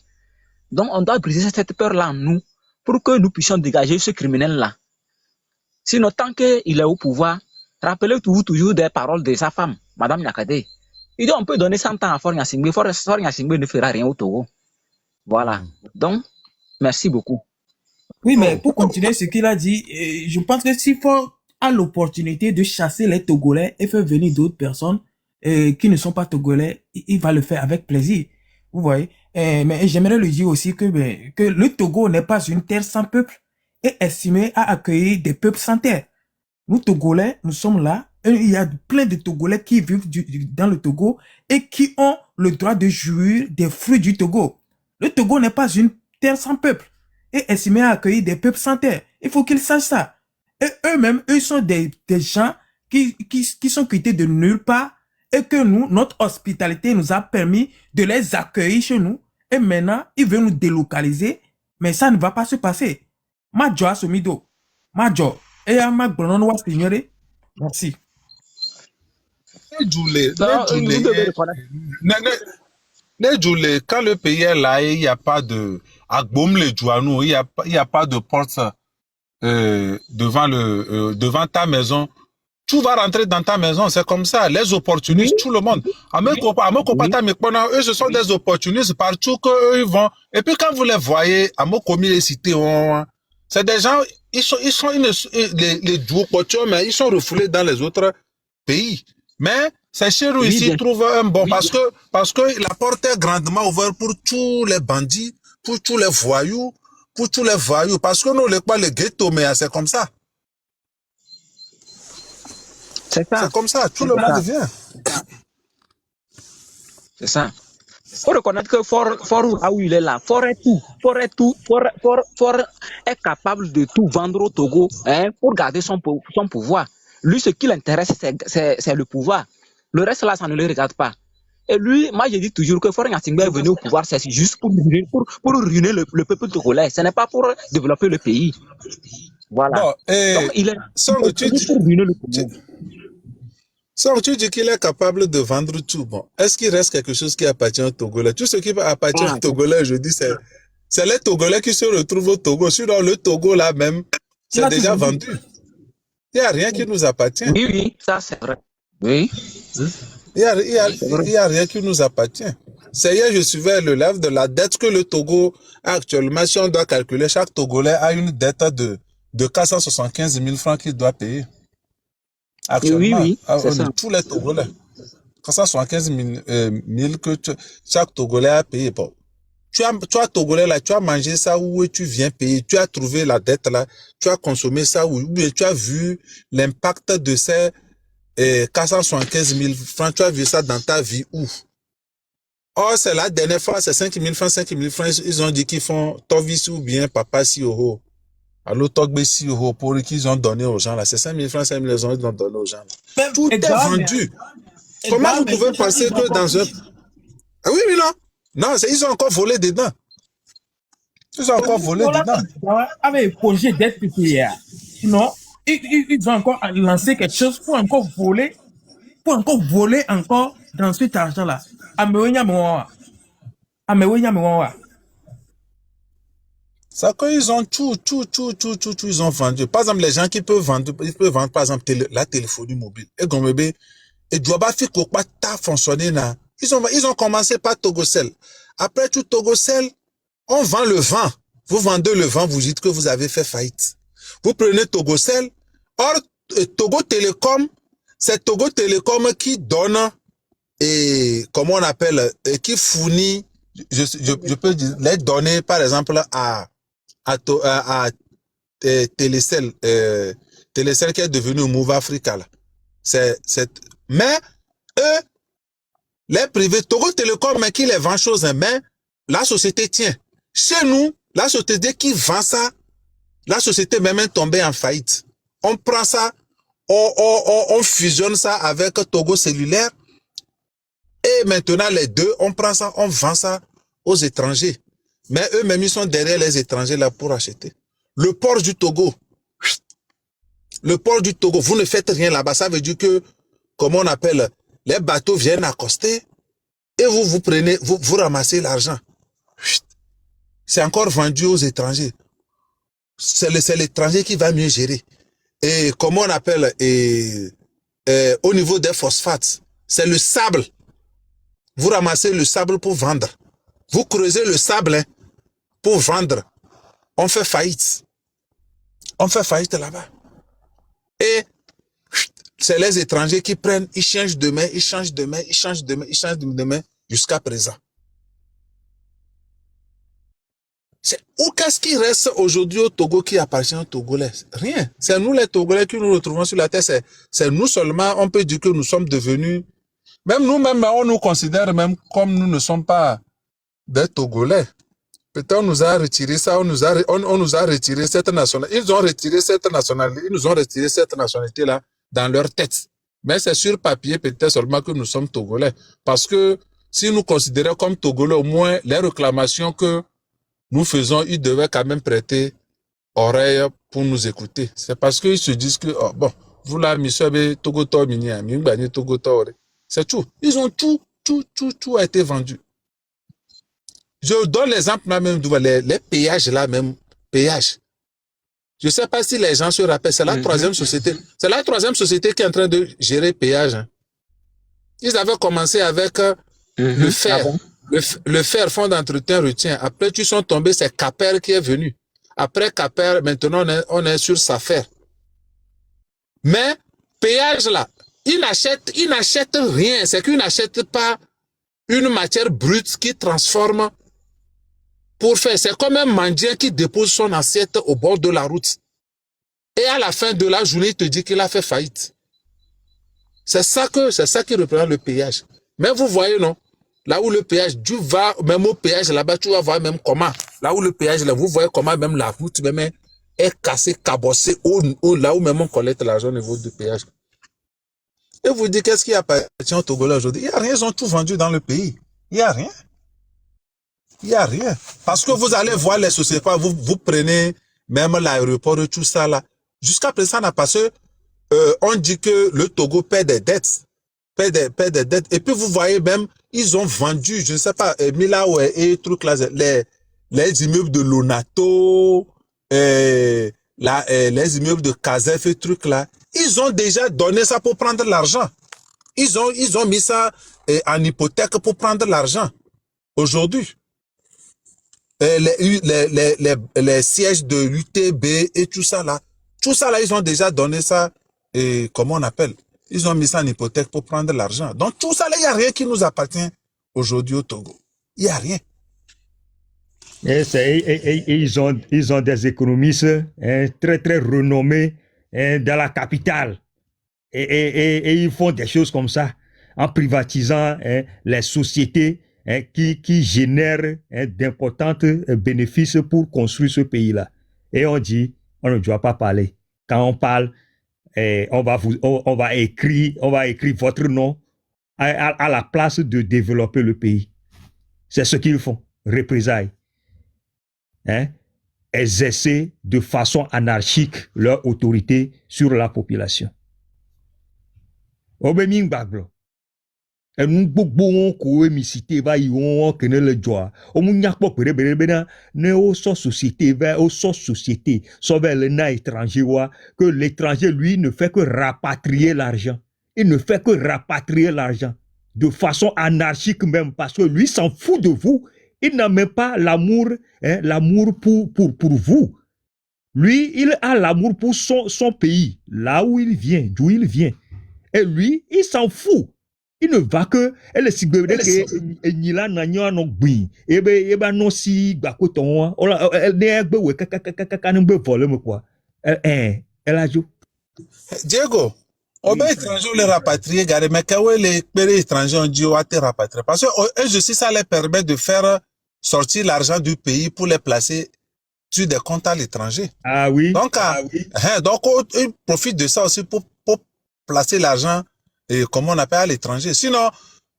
Donc, on doit briser cette peur-là en nous pour que nous puissions dégager ce criminel-là. Sinon, tant qu'il est au pouvoir, rappelez-vous toujours des paroles de sa femme, Madame Nyakate. Il dit on peut donner 100 ans à Faure Gnassingbé. Faure Gnassingbé ne fera rien au Togo. Voilà. Donc, merci beaucoup. Oui, mais pour continuer ce qu'il a dit, je pense que s'il faut a l'opportunité de chasser les Togolais et faire venir d'autres personnes qui ne sont pas Togolais, il va le faire avec plaisir. Vous voyez. Mais j'aimerais le dire aussi que le Togo n'est pas une terre sans peuple et estimé à accueillir des peuples sans terre. Nous Togolais, nous sommes là et il y a plein de Togolais qui vivent dans le Togo et qui ont le droit de jouir des fruits du Togo. Le Togo n'est pas une terre sans peuple et estimé à accueillir des peuples sans terre. Il faut qu'ils sachent ça. Et eux-mêmes, eux sont des gens qui sont quittés de nulle part et que nous, notre hospitalité nous a permis de les accueillir chez nous. Et maintenant, ils veulent nous délocaliser, mais ça ne va pas se passer. Majo Asomido. Majo. Et à ma gloire, signore. Merci. Quand le pays est là, il n'y a pas de... il n'y a pas de porte devant ta maison. Tu vas rentrer dans ta maison, c'est comme ça. Les opportunistes, tout le monde. Eux, ce sont des opportunistes partout qu'eux, ils vont. Et puis quand vous les voyez, à Mokomi, les cités, c'est des gens, les duopotios, mais ils sont refoulés dans les autres pays. Mais c'est chez nous ici, ils trouvent un bon, parce que la porte est grandement ouverte pour tous les bandits, pour tous les voyous, parce que nous, les ghettos, mais c'est comme ça. C'est ça. C'est comme ça, tout le monde vient. C'est ça. Faut reconnaître que Faure, là où il est là, Faure est tout. Faure est capable de tout vendre au Togo, pour garder son pouvoir. Lui, ce qui l'intéresse, c'est le pouvoir. Le reste là, ça ne le regarde pas. Et lui, moi, je dis toujours que Faure Gnassingbé est venu au pouvoir, c'est juste pour ruiner le peuple togolais. Ce n'est pas pour développer le pays. Voilà. Bon, et Donc, il est Song, tu venu dis, pour ruiner le tu, Congo. Song, tu dis qu'il est capable de vendre tout. Bon, est-ce qu'il reste quelque chose qui appartient aux Togolais? Tout ce qui appartient aux Togolais, je dis, c'est les Togolais qui se retrouvent au Togo. Sinon, le Togo là même, Il c'est a tout déjà vendu. vendu. Il n'y a rien qui nous appartient. Oui, oui, ça c'est vrai. Oui, Il c'est vrai. y a rien qui nous appartient. C'est hier, je suivais le live de la dette que le Togo a actuellement. Si on doit calculer, chaque Togolais a une dette de 475 000 francs qu'il doit payer. Oui, Actuellement, oui, c'est ça. tous les Togolais. 475 000 que chaque Togolais a payé. Bon. Tu as Togolais là, tu as mangé ça où tu viens payer, tu as trouvé la dette là, tu as consommé ça ou bien tu as vu l'impact de ces 475 000 francs, tu as vu ça dans ta vie où? Oh, c'est la dernière fois, c'est 5 000 francs, 5 000 francs, ils ont dit qu'ils font Tovis ou bien Papa Sioho. Alors Togbe Sioho pour qu'ils ont donné aux gens là. C'est 5 000 francs, 5 000 francs, ils ont donné aux gens là. Même Tout est Edgar, vendu. mais Comment Edgar, vous mais pouvez ces gens, penser ils ont que encore dans un... pris. Ah oui, non. Non, ils ont encore volé dedans. Ils ont encore volé Voilà, dedans. avec projet d'être payé. Sinon, ils ont encore lancé quelque chose pour encore voler encore dans cet argent-là. C'est qu'ils ont tout, ils ont vendu. Par exemple, les gens qui peuvent vendre, ils peuvent vendre, par exemple, la téléphonie mobile. Et comme bébé, et Djoba fait quoi pas fonctionner là. Ils ont commencé par Togocel. Après tout Togocel, on vend le vent. Vous vendez le vent, vous dites que vous avez fait faillite. Vous prenez Togocel. Or, Togo Télécom, c'est Togo Télécom qui donne, et comment on appelle, et qui fournit, je peux dire, les données, par exemple, à Télécel, Télécel qui est devenu Move Africa, là. Mais, eux, les privés, Togo Télécom, mais qui les vend choses, mais la société tient. Chez nous, la société qui vend ça, la société même est tombée en faillite. On prend ça, on fusionne ça avec Togo Cellulaire, et maintenant les deux, on prend ça, on vend ça aux étrangers. Mais eux-mêmes, ils sont derrière les étrangers là pour acheter. Le port du Togo, vous ne faites rien là-bas. Ça veut dire que, comment on appelle, les bateaux viennent accoster et vous prenez, vous ramassez l'argent. C'est encore vendu aux étrangers. C'est l'étranger qui va mieux gérer. Et comment on appelle, au niveau des phosphates, c'est le sable. Vous ramassez le sable pour vendre. Vous creusez le sable, hein, pour vendre. On fait faillite. On fait faillite là-bas. Et c'est les étrangers qui prennent, ils changent de main, ils changent de main, ils changent de main, ils changent de main jusqu'à présent. Où qu'est-ce qui reste aujourd'hui au Togo qui appartient aux Togolais? Rien. C'est nous les Togolais qui nous retrouvons sur la terre. C'est nous seulement, on peut dire que nous sommes devenus, même nous-mêmes, on nous considère même comme nous ne sommes pas des Togolais. Peut-être on nous a retiré ça, on nous a retiré cette nationalité. Ils ont retiré cette nationalité, ils nous ont retiré cette nationalité-là dans leur tête. Mais c'est sur papier peut-être seulement que nous sommes Togolais. Parce que si nous considérons comme Togolais, au moins les réclamations que nous faisons, ils devaient quand même prêter oreille pour nous écouter. C'est parce qu'ils se disent que, oh, bon, vous là, monsieur, Togoto, c'est tout. Ils ont tout a été vendu. Je donne l'exemple là même, les péages là même, péages. Je ne sais pas si les gens se rappellent, c'est la troisième société. C'est la troisième société qui est en train de gérer péage. Hein. Ils avaient commencé avec le fer. Ah bon? Le fer, fonds d'entretien retient. Après, ils sont tombés, c'est Caper qui est venu. Après Caper, maintenant, on est sur Safer. Mais, péage là, ils n'achètent rien. C'est qu'ils n'achètent pas une matière brute qui transforme pour faire. C'est comme un mendiant qui dépose son assiette au bord de la route. Et à la fin de la journée, il te dit qu'il a fait faillite. C'est ça qui représente le péage. Mais vous voyez, non? Là où le péage, tu vas, même au péage là-bas, tu vas voir même comment. Là où le péage, là, vous voyez comment même la route même est cassée, cabossée, là où même on collecte l'argent au niveau du péage. Et vous dites, qu'est-ce qui appartient au Togolais aujourd'hui? Il n'y a rien, ils ont tout vendu dans le pays. Il n'y a rien. Il n'y a rien. Parce que vous allez voir les sociétés, vous prenez même l'aéroport et tout ça là. Jusqu'à présent, parce que on dit que le Togo paie des dettes. Paie des dettes. Et puis vous voyez même, ils ont vendu, je ne sais pas, Milaoué et trucs là, les immeubles de Lonato, les immeubles de Kazef et trucs là. Ils ont déjà donné ça pour prendre l'argent. Ils ont mis ça en hypothèque pour prendre l'argent. Aujourd'hui. Les sièges de l'UTB et tout ça là, ils ont déjà donné ça, et comment on appelle, ils ont mis ça en hypothèque pour prendre l'argent. Donc tout ça là, il n'y a rien qui nous appartient aujourd'hui au Togo. Il n'y a rien. Et ils ont des économistes très très renommés dans la capitale. Et ils font des choses comme ça en privatisant les sociétés qui génèrent d'importants bénéfices pour construire ce pays-là. Et on dit, on ne doit pas parler. Quand on parle, on va écrire votre nom à la place de développer le pays. C'est ce qu'ils font, représailles. Exercer de façon anarchique leur autorité sur la population. Obeming Baglo. Enu gbogbo wọn ko émicité va yon kene le joa. Omu nyakpo pere ne o so société so vers le na étranger wa que l'étranger lui ne fait que rapatrier l'argent. Il ne fait que rapatrier l'argent de façon anarchique même parce que lui s'en fout de vous. Il n'a même pas l'amour pour vous. Lui, il a l'amour pour son pays, là où il vient, d'où il vient. Et lui, il s'en fout. Il ne va que elle sigbe que nila na nyo no gbin ebe no si gbakoton ola ne egbe we kaka ne gbe voler me quoi elle a jo Diego, on va étranger les rapatrier gare mais quand les pays étrangers ont dit on va te rapatrier parce que injustice ça les permet de faire sortir l'argent du pays pour les placer sur des comptes à l'étranger. Ah oui. Donc donc ils profitent de ça aussi pour placer l'argent et comment on appelle à l'étranger. Sinon,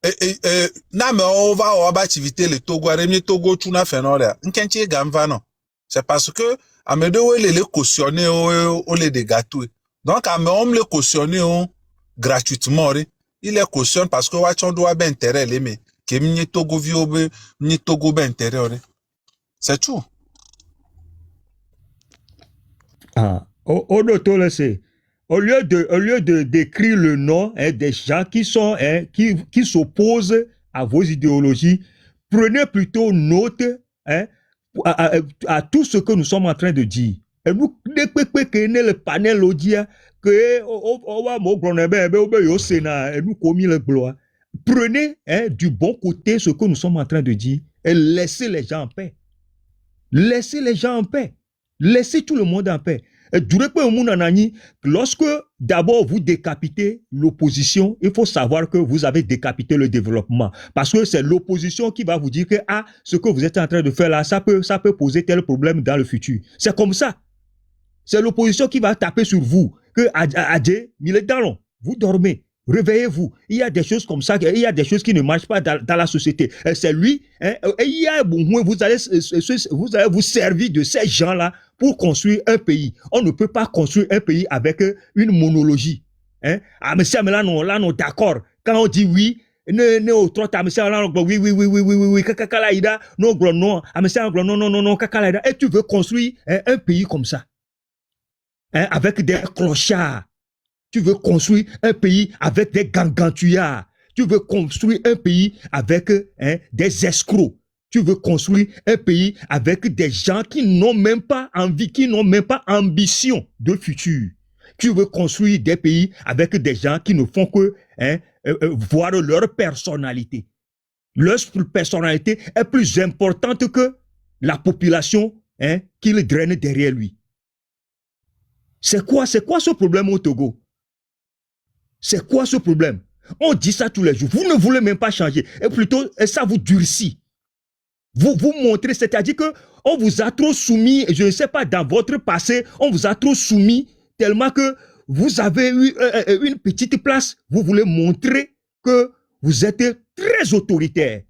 on va activité le Togo, Togo, tu n'as fait non, c'est parce que, à me dire, les cautionner, les gâteaux. Donc, à me les cautionner, gratuitement, il les cautionne parce que, on doit bien intérêt, mais, que m'y Togo vio, m'y Togo bien intérêt, c'est tout. Ah, au c'est. Au lieu de d'écrire le nom des gens qui sont qui s'opposent à vos idéologies, prenez plutôt note à tout ce que nous sommes en train de dire. Et nous le panel audio que nous commis le gloire. Prenez du bon côté ce que nous sommes en train de dire et laissez les gens en paix. Laissez les gens en paix. Laissez tout le monde en paix. Lorsque d'abord vous décapitez l'opposition, il faut savoir que vous avez décapité le développement. Parce que c'est l'opposition qui va vous dire que ce que vous êtes en train de faire là, ça peut poser tel problème dans le futur. C'est comme ça. C'est l'opposition qui va taper sur vous. Que Adje, vous dormez. Réveillez-vous. Il y a des choses comme ça, il y a des choses qui ne marchent pas dans la société. C'est lui, vous allez vous servir de ces gens-là pour construire un pays. On ne peut pas construire un pays avec une monologie. Ah, mais ça, là, non, d'accord. Quand on dit oui, non, et tu veux construire un pays comme ça, avec des clochards. Tu veux construire un pays avec des gangantouillards. Tu veux construire un pays avec des escrocs. Tu veux construire un pays avec des gens qui n'ont même pas envie, qui n'ont même pas ambition de futur. Tu veux construire des pays avec des gens qui ne font que voir leur personnalité. Leur personnalité est plus importante que la population qu'ils drainent derrière lui. C'est quoi ce problème au Togo? C'est quoi ce problème? On dit ça tous les jours. Vous ne voulez même pas changer. Et plutôt, ça vous durcit. Vous montrez, c'est-à-dire que on vous a trop soumis, je ne sais pas, dans votre passé, on vous a trop soumis tellement que vous avez eu une petite place. Vous voulez montrer que vous êtes très autoritaire.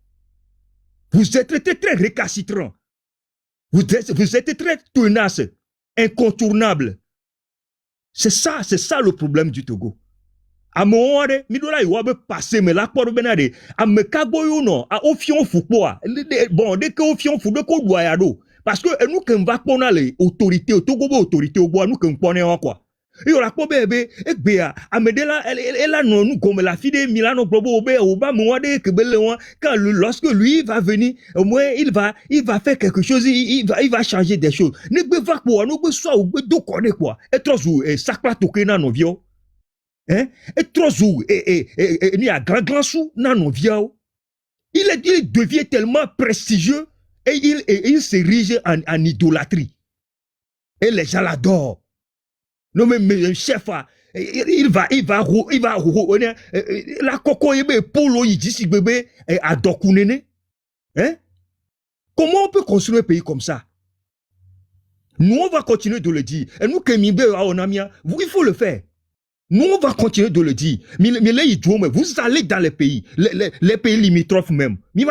Vous êtes très, très récalcitrant. Vous êtes très tenace. incontournable. C'est ça le problème du Togo. A moore mi dola iwa be passer mais la port benade a me kagoyo no a ofion fukwa bon dès que ofion fu de ko doya do parce que nous quand va pona les autorités au Togo autorité au bois nous quand pone en quoi il y aura ko bebe e gbe a me de la elle a non nous comme la fille de Milano Globo obe oba mo de que belle quand lorsque lui va venir au moins il va faire quelque chose il va changer des choses ne be va quoi nous be soit ou be do connaît quoi et trop et sacra tokena no vio. Hein? Et trop zou et ni à grand sou nan non viao. Il devient tellement prestigieux et il s'érige en idolâtrie. Et les gens l'adorent. Non mais chef il va la coco yebe polo yidisi bébé à dokunene. Hein? Comment on peut construire un pays comme ça? Nous on va continuer de le dire. Et nous Kemibe Aonamia, il faut le faire. Nous, on va continuer de le dire. Mais vous allez dans les pays limitrophes même. Les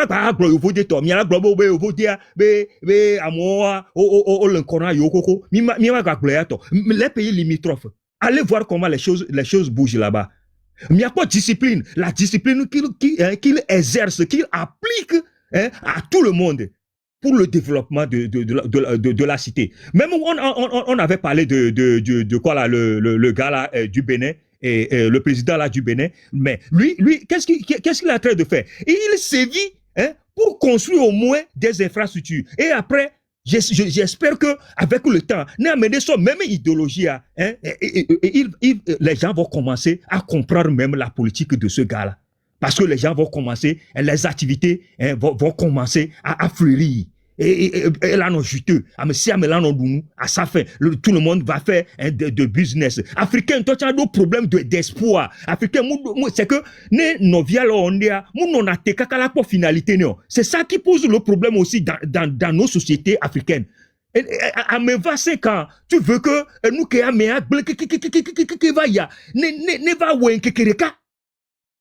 pays limitrophes. Allez voir comment les choses bougent là-bas. Mais il y a quoi de discipline? La discipline qu'il exerce, qu'il applique à tout le monde pour le développement de la cité. Même on avait parlé de quoi là, le gars là du Bénin, et le président là du Bénin, mais lui qu'est-ce qu'il a en train de faire? Il sévit pour construire au moins des infrastructures. Et après, j'espère que avec le temps, amené son même idéologie, les gens vont commencer à comprendre même la politique de ce gars là. Parce que les gens vont commencer, les activités vont commencer à fleurir. Et là, non, juteux. À sa fin, tout le monde va faire de business. Africain, toi, tu as des problèmes d'espoir. Africain, c'est que, nos viales, on a tes kakala pour finalité, non. C'est ça qui pose le problème aussi dans nos sociétés africaines. À me va 5 ans, tu veux que nous, qui va y a, ne va ou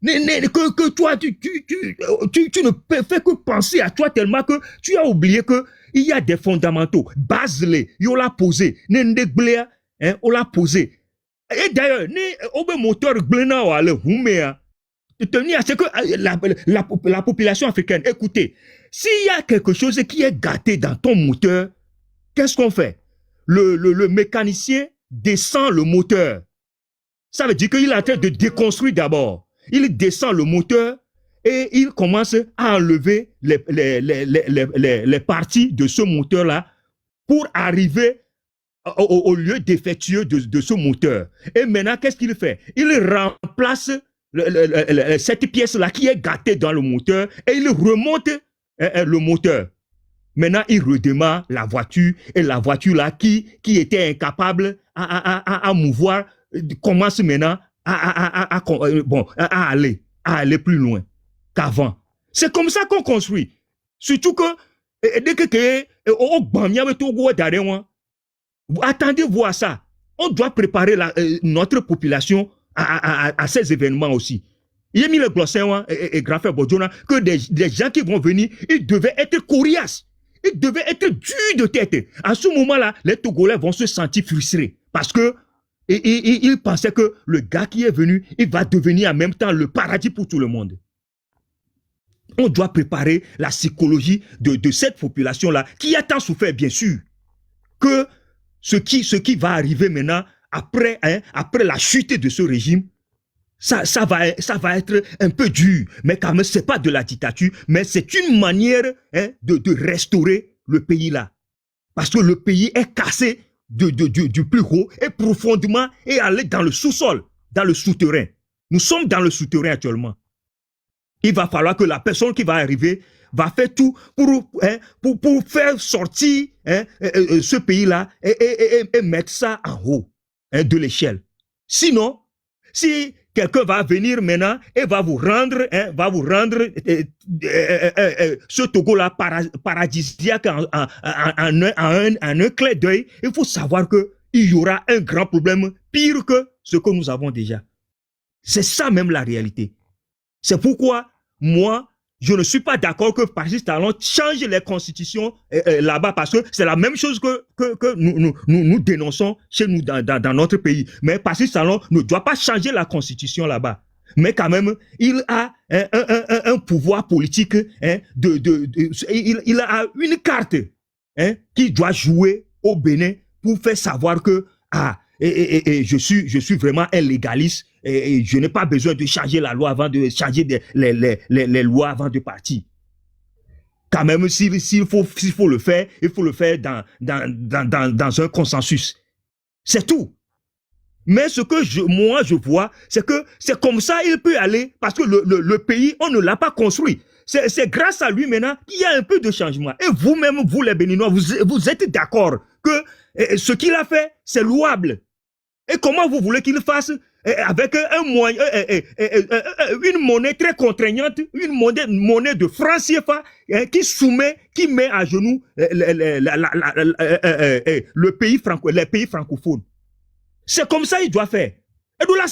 que toi, tu ne fais que penser à toi tellement que tu as oublié que il y a des fondamentaux. Basel, on l'a posé. On l'a posé. Et d'ailleurs, on moteur glena ou le humea. C'est que la population africaine, écoutez, s'il y a quelque chose qui est gâté dans ton moteur, qu'est-ce qu'on fait? Le mécanicien descend le moteur. Ça veut dire qu'il est en train de déconstruire d'abord. Il descend le moteur et il commence à enlever les parties de ce moteur-là pour arriver au lieu défectueux de ce moteur. Et maintenant, qu'est-ce qu'il fait? Il remplace cette pièce-là qui est gâtée dans le moteur et il remonte le moteur. Maintenant, il redémarre la voiture et la voiture-là qui était incapable à mouvoir commence maintenant à aller plus loin qu'avant. C'est comme ça qu'on construit. Surtout que attendez voir ça. On doit préparer notre population à ces événements aussi. Il y a mis le glossin et grand frère Bodjona que des gens qui vont venir, ils devaient être coriaces. Ils devaient être durs de tête. À ce moment-là, les Togolais vont se sentir frustrés parce que il pensait que le gars qui est venu, il va devenir en même temps le paradis pour tout le monde. On doit préparer la psychologie de cette population-là, qui a tant souffert, bien sûr, que ce qui va arriver maintenant, après la chute de ce régime, ça va être un peu dur, mais quand même, c'est pas de la dictature, mais c'est une manière de restaurer le pays-là. Parce que le pays est cassé du plus haut et profondément et aller dans le sous-sol, dans le souterrain. Nous sommes dans le souterrain actuellement. Il va falloir que la personne qui va arriver va faire tout pour faire sortir ce pays-là et mettre ça en haut de l'échelle. Sinon, si quelqu'un va venir maintenant et va vous rendre ce Togo-là paradisiaque en un clin d'œil, il faut savoir qu'il y aura un grand problème pire que ce que nous avons déjà. C'est ça même la réalité. C'est pourquoi moi, je ne suis pas d'accord que Patrice Talon change les constitutions là-bas parce que c'est la même chose que nous dénonçons chez nous dans notre pays. Mais Patrice Talon ne doit pas changer la constitution là-bas. Mais quand même, il a un pouvoir politique, hein, il a une carte, hein, qui doit jouer au Bénin pour faire savoir que je suis vraiment un légaliste et je n'ai pas besoin de changer la loi avant de changer les lois avant de partir. Quand même, s'il faut le faire, il faut le faire dans un consensus. C'est tout. Mais ce que moi je vois, c'est que c'est comme ça il peut aller parce que le pays, on ne l'a pas construit. C'est grâce à lui maintenant qu'il y a un peu de changement. Et vous-même, vous les Béninois, vous êtes d'accord que ce qu'il a fait, c'est louable. Et comment vous voulez qu'il fasse avec une monnaie très contraignante, une monnaie de franc CFA qui met à genoux les pays francophones. C'est comme ça qu'il doit faire. Et donc là,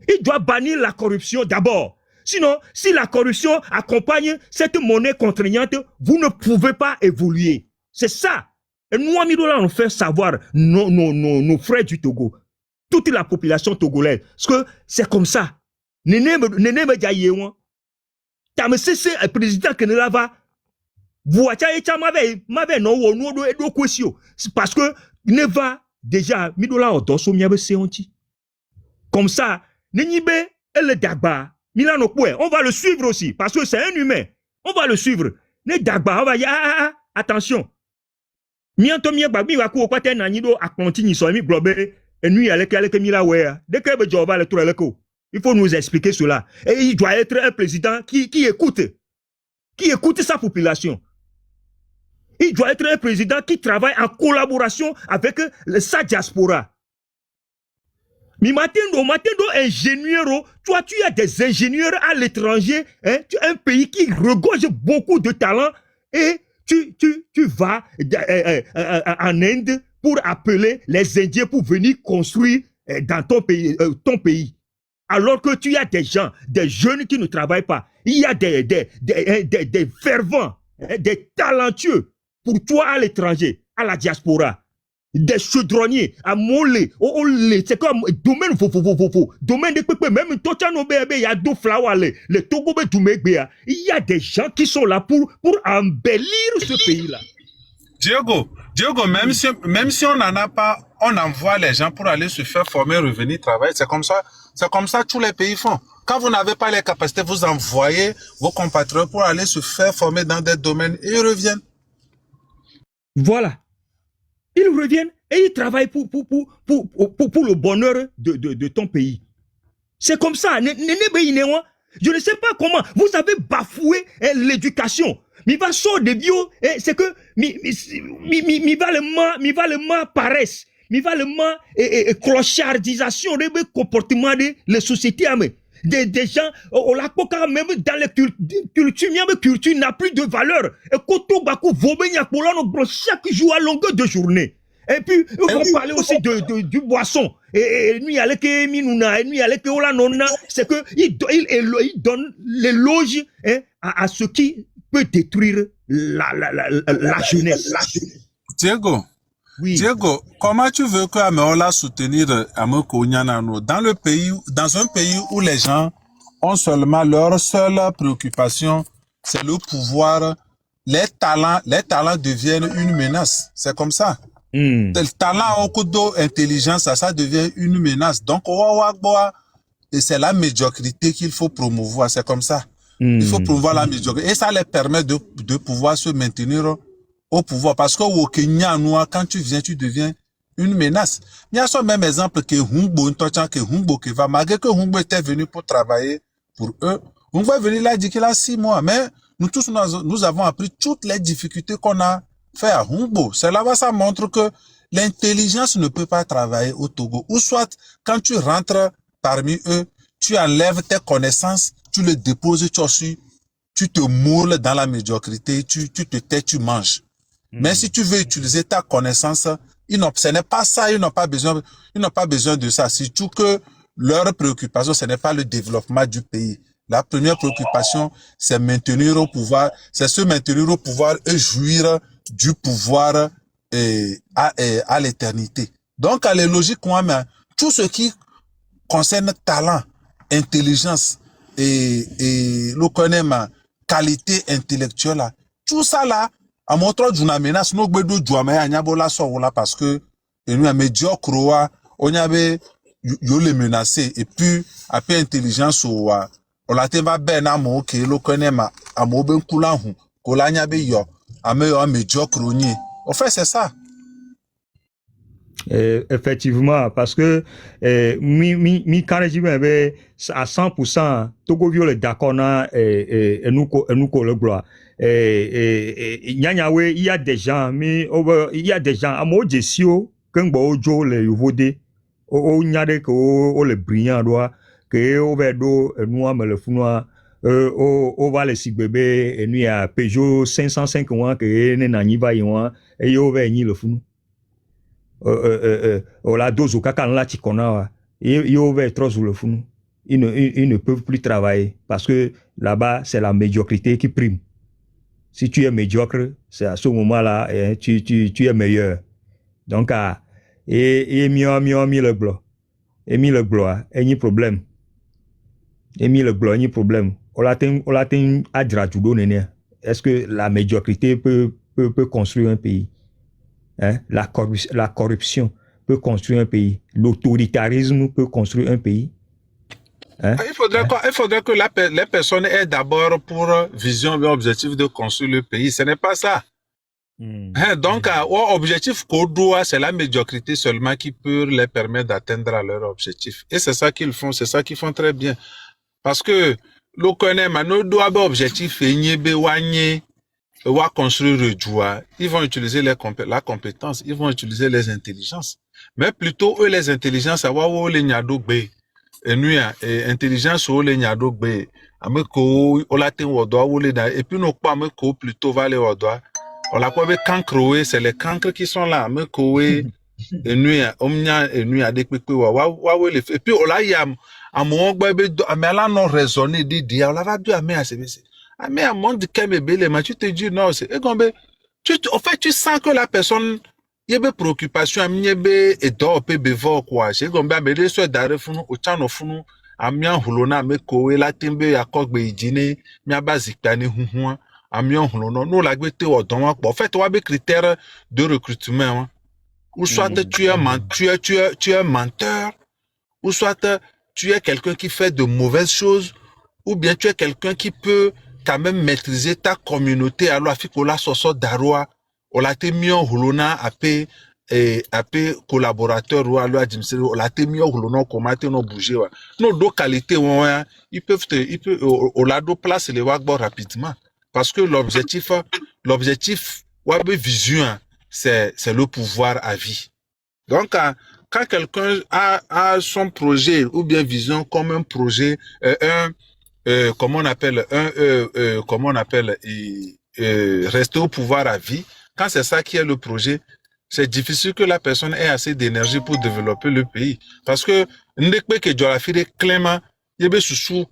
il doit bannir la corruption d'abord. Sinon, si la corruption accompagne cette monnaie contraignante, vous ne pouvez pas évoluer. C'est ça. Et nous, on fait savoir nos frères du Togo, toute la population togolaise, parce que c'est comme ça. Néné me dit, t'as me cessé un président que ne l'a pas. Parce que ne va déjà, midola odoso miabe seonti. Comme ça, Nenyibe et le Dagba, Milano Koué, on va le suivre aussi, parce que c'est un humain. On va le suivre. Ne Dagba, on va y attention. Mianto miagba, mi waku okwate na nido akonti ni so mi globe, et nuit avec mila wea. Dès que le job va le trouver le coup. Il faut nous expliquer cela. Et il doit être un président qui écoute sa population. Il doit être un président qui travaille en collaboration avec sa diaspora. Mais Matendo, ingénieur, toi, tu as des ingénieurs à l'étranger, hein, tu as un pays qui regorge beaucoup de talents et tu vas en Inde pour appeler les Indiens pour venir construire dans ton pays. Alors que tu as des gens, des jeunes qui ne travaillent pas. Il y a des fervents, des talentueux pour toi à l'étranger, à la diaspora. Des chaudronniers, à Molé, c'est comme domaine domaine de pépé, même Tochano bébé, il y a deux flowers, les Togo Doumégbéa. Il y a des gens qui sont là pour embellir ce pays-là. Diego, même si on n'en a pas, on envoie les gens pour aller se faire former, revenir travailler. C'est comme ça tous les pays font. Quand vous n'avez pas les capacités, vous envoyez vos compatriotes pour aller se faire former dans des domaines et ils reviennent. Voilà. Ils reviennent et ils travaillent pour le bonheur de ton pays. C'est comme ça. Je ne sais pas comment. Vous avez bafoué l'éducation. Mi va sortir de bio, c'est que mi va le ma paresse. Mi va le ma clochardisation de comportement de la société. Des gens, on l'a pas même dans les cultures n'a plus de valeur. Et quand baku chaque jour à longueur de journée. Et puis, on va parler aussi du boisson. Et nous, c'est que il donne l'éloge à ce qui peut détruire la jeunesse. Diego. Oui. Diego, comment tu veux que Ameola soutenir Ameko Nyanano dans un pays où les gens ont seulement leur seule préoccupation, c'est le pouvoir, les talents deviennent une menace. C'est comme ça. Le talent, intelligence, ça devient une menace. Donc, et c'est la médiocrité qu'il faut promouvoir. C'est comme ça. Il faut promouvoir la médiocrité. Et ça les permet de pouvoir se maintenir au pouvoir. Parce que au Kenya, quand tu viens, tu deviens une menace. Il y a ce même exemple que Humbo qui va, malgré que Humbo était venu pour travailler pour eux. Humbo est venu là, il dit qu'il a 6 mois. Mais nous tous, nous avons appris toutes les difficultés qu'on a fait à Humbo. C'est là-bas, ça montre que l'intelligence ne peut pas travailler au Togo. Ou soit, quand tu rentres parmi eux, tu enlèves tes connaissances, tu les déposes, tu te moules dans la médiocrité, tu te tais, tu manges. Mais si tu veux utiliser ta connaissance, ce n'est pas ça, ils n'ont pas besoin de ça. Surtout que leur préoccupation, ce n'est pas le développement du pays, La première préoccupation, c'est maintenir au pouvoir, c'est se maintenir au pouvoir et jouir du pouvoir à l'éternité. Donc, à la logique, tout ce qui concerne talent, intelligence et le connaît ma qualité intellectuelle là, tout ça là, à mon tour d'une menace, nous bedo jouer à Niabola là parce que nous a médiocre on avait yo les menacer et puis après intelligence on la teva ben à mon que le connaît ma à mon ben coulant ko la nyabe yo à me médiocre ni. En fait c'est ça. Effectivement, parce que quand je dis à 100%, Togo viole d'accord na nous le gloire. Il y a des gens, il y a des gens à moi jesio quand bo jo le yovode o nyade ko le brillant doit que o vedo nous am le funwa o va le sigbebe et nous a Peugeot 505 que na niva yon et yo ve ni le funu. La dose au caca là tu connais ils ont trop sur le fond ils ne peuvent plus travailler parce que là-bas c'est la médiocrité qui prime. Si tu es médiocre, c'est à ce moment-là tu es meilleur. Donc et mis le gloire et mis le gloire et ni problème et mis le gloire ni problème on l'attend à dire tout donner. Est-ce que la médiocrité peut construire un pays? Hein? La corruption peut construire un pays. L'autoritarisme peut construire un pays. Hein? Il faudrait que les personnes aient d'abord pour vision et objectif de construire le pays. Ce n'est pas ça. Hein? Donc, objectif qu'au c'est la médiocrité seulement qui peut les permettre d'atteindre leur objectif. Et c'est ça qu'ils font. C'est ça qu'ils font très bien. Parce que le connaît maintenant doit avoir objectif construire le joie, ils vont utiliser la compétence, ils vont utiliser les intelligences. Mais plutôt, eux, les intelligences, avoir les nyadogbe. Et nous, intelligence, les nyadogbe. Ameko, olaten wodoa, et puis nous, pas ameko, plutôt, va les wodoa. On l'a pas cancroé, c'est les cancres qui sont là. Ameko, et nous, omnia, et nous, des pépites, et puis, on l'a, y a, à mon bébé, mais là, non raisonné, dit, on l'a va bien, mais à CBC. Ah, mais à mon de Kemebele, mais tu te dis, non, c'est, en fait, tu sens que la personne, il y a des préoccupations, il y a des quoi. C'est comme, mais les soeurs d'arrêt, au chano funu, à mian hulona, mais koé, la timbe, à kogbe, idine, mia basique, tani, à mian hulona, nous, la gwete, en fait, on a des critères de recrutement, ou soit tu es menteur, ou soit tu es quelqu'un qui fait de mauvaises choses, ou bien tu es quelqu'un qui peut quand même maîtriser ta communauté. Alors, afikola soso darwa, on l'a été mis en hulona apé collaborateur ou alors administrateur, on l'a été mis en hulona comment te no bouger wa. Nos deux qualités ils peuvent on l'a deux place les wagbo rapidement parce que l'objectif wabe vision c'est le pouvoir à vie. Donc quand quelqu'un a son projet ou bien vision comme un projet comment on appelle rester au pouvoir à vie. Quand c'est ça qui est le projet, c'est difficile que la personne ait assez d'énergie pour développer le pays. Parce que ndekpe que Djolafide Clément, yebe susu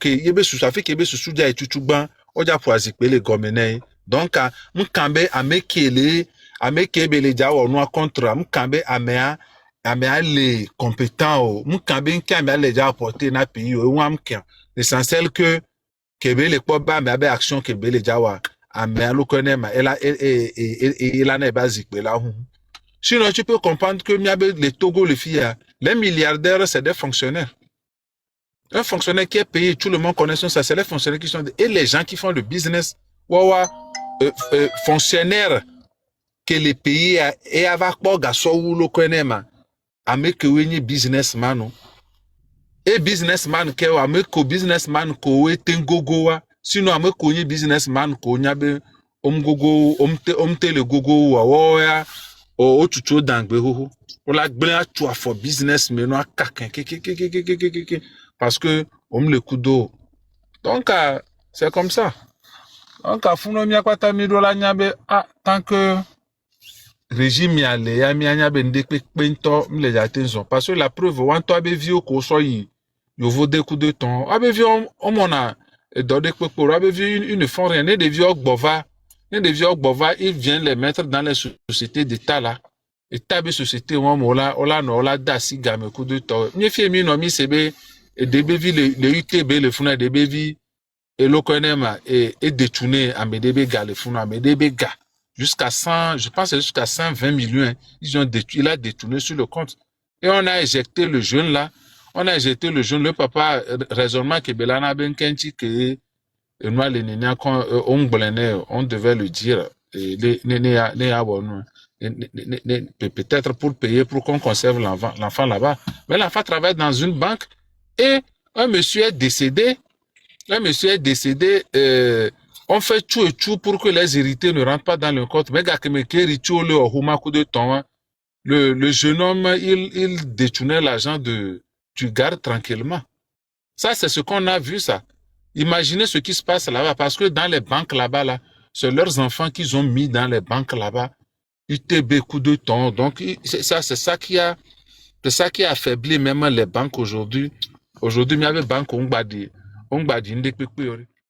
afike yebe susu dia etutuban, oja poazikpe le gomene. Donc mkambe amekebe le jawo no contre mkambe amea les compétents mkambe nkambe le jawo porter na pays o wamkan. L'essentiel que Kebe les poba mais avec action Kebe les jawa amé le connaît ma elle n'est basique là. Sinon tu peux comprendre que les Togo les filles les milliardaires c'est des fonctionnaires. Un fonctionnaire qui est payé, tout le monde connaît ça, c'est les fonctionnaires qui sont et les gens qui font le business fonctionnaires que les pays et avec pas gaso ou le connaît ma amé que oui businessman. Et businessman ke wa me ko businessman ko we tengogo wa sinon ame ko ni businessman ko nyabe omte le gogo wa ya o tutu dangbe ho o la gbe a tu for business me no akakan parce que le coup d'eau. Donc c'est comme ça. Donc funo mi akwata mi do la nyabe tant que régime ya le ya mi nyabe ndekpe pento mi le attention parce que la preuve wan to abe vi o ko so yi yo vaut des coups de temps. Abe vi on mona Et dans des peuples, ils ne font rien. Les vieux Bova, ils viennent les mettre dans les sociétés d'État là. Et tabi société on da si game coup de temps. Mieux fait mi no mi sebe et DBV le UTB le funa DBV et l'okonema et détourné à MEDB gars le funa MEDB gars jusqu'à 100, je pense jusqu'à 120 millions. Hein, il a détourné sur le compte. Et on a éjecté le jeune là. On a éjecté le jeune, le papa raisonnement que Belana Benkenchi que moi les nénés on devait le dire et les nénés peut-être pour payer pour qu'on conserve l'enfant là-bas. Mais l'enfant travaille dans une banque et un monsieur est décédé. On fait tout pour que les héritiers ne rentrent pas dans le compte. Mais le jeune homme, il détournait l'argent du garde tranquillement. Ça, c'est ce qu'on a vu, ça. Imaginez ce qui se passe là-bas, parce que dans les banques là-bas, là, c'est leurs enfants qu'ils ont mis dans les banques là-bas. UTB coup de temps. Donc, c'est ça qui a affaibli même les banques aujourd'hui. Aujourd'hui, il y avait banque on gbadi ndekpekpe.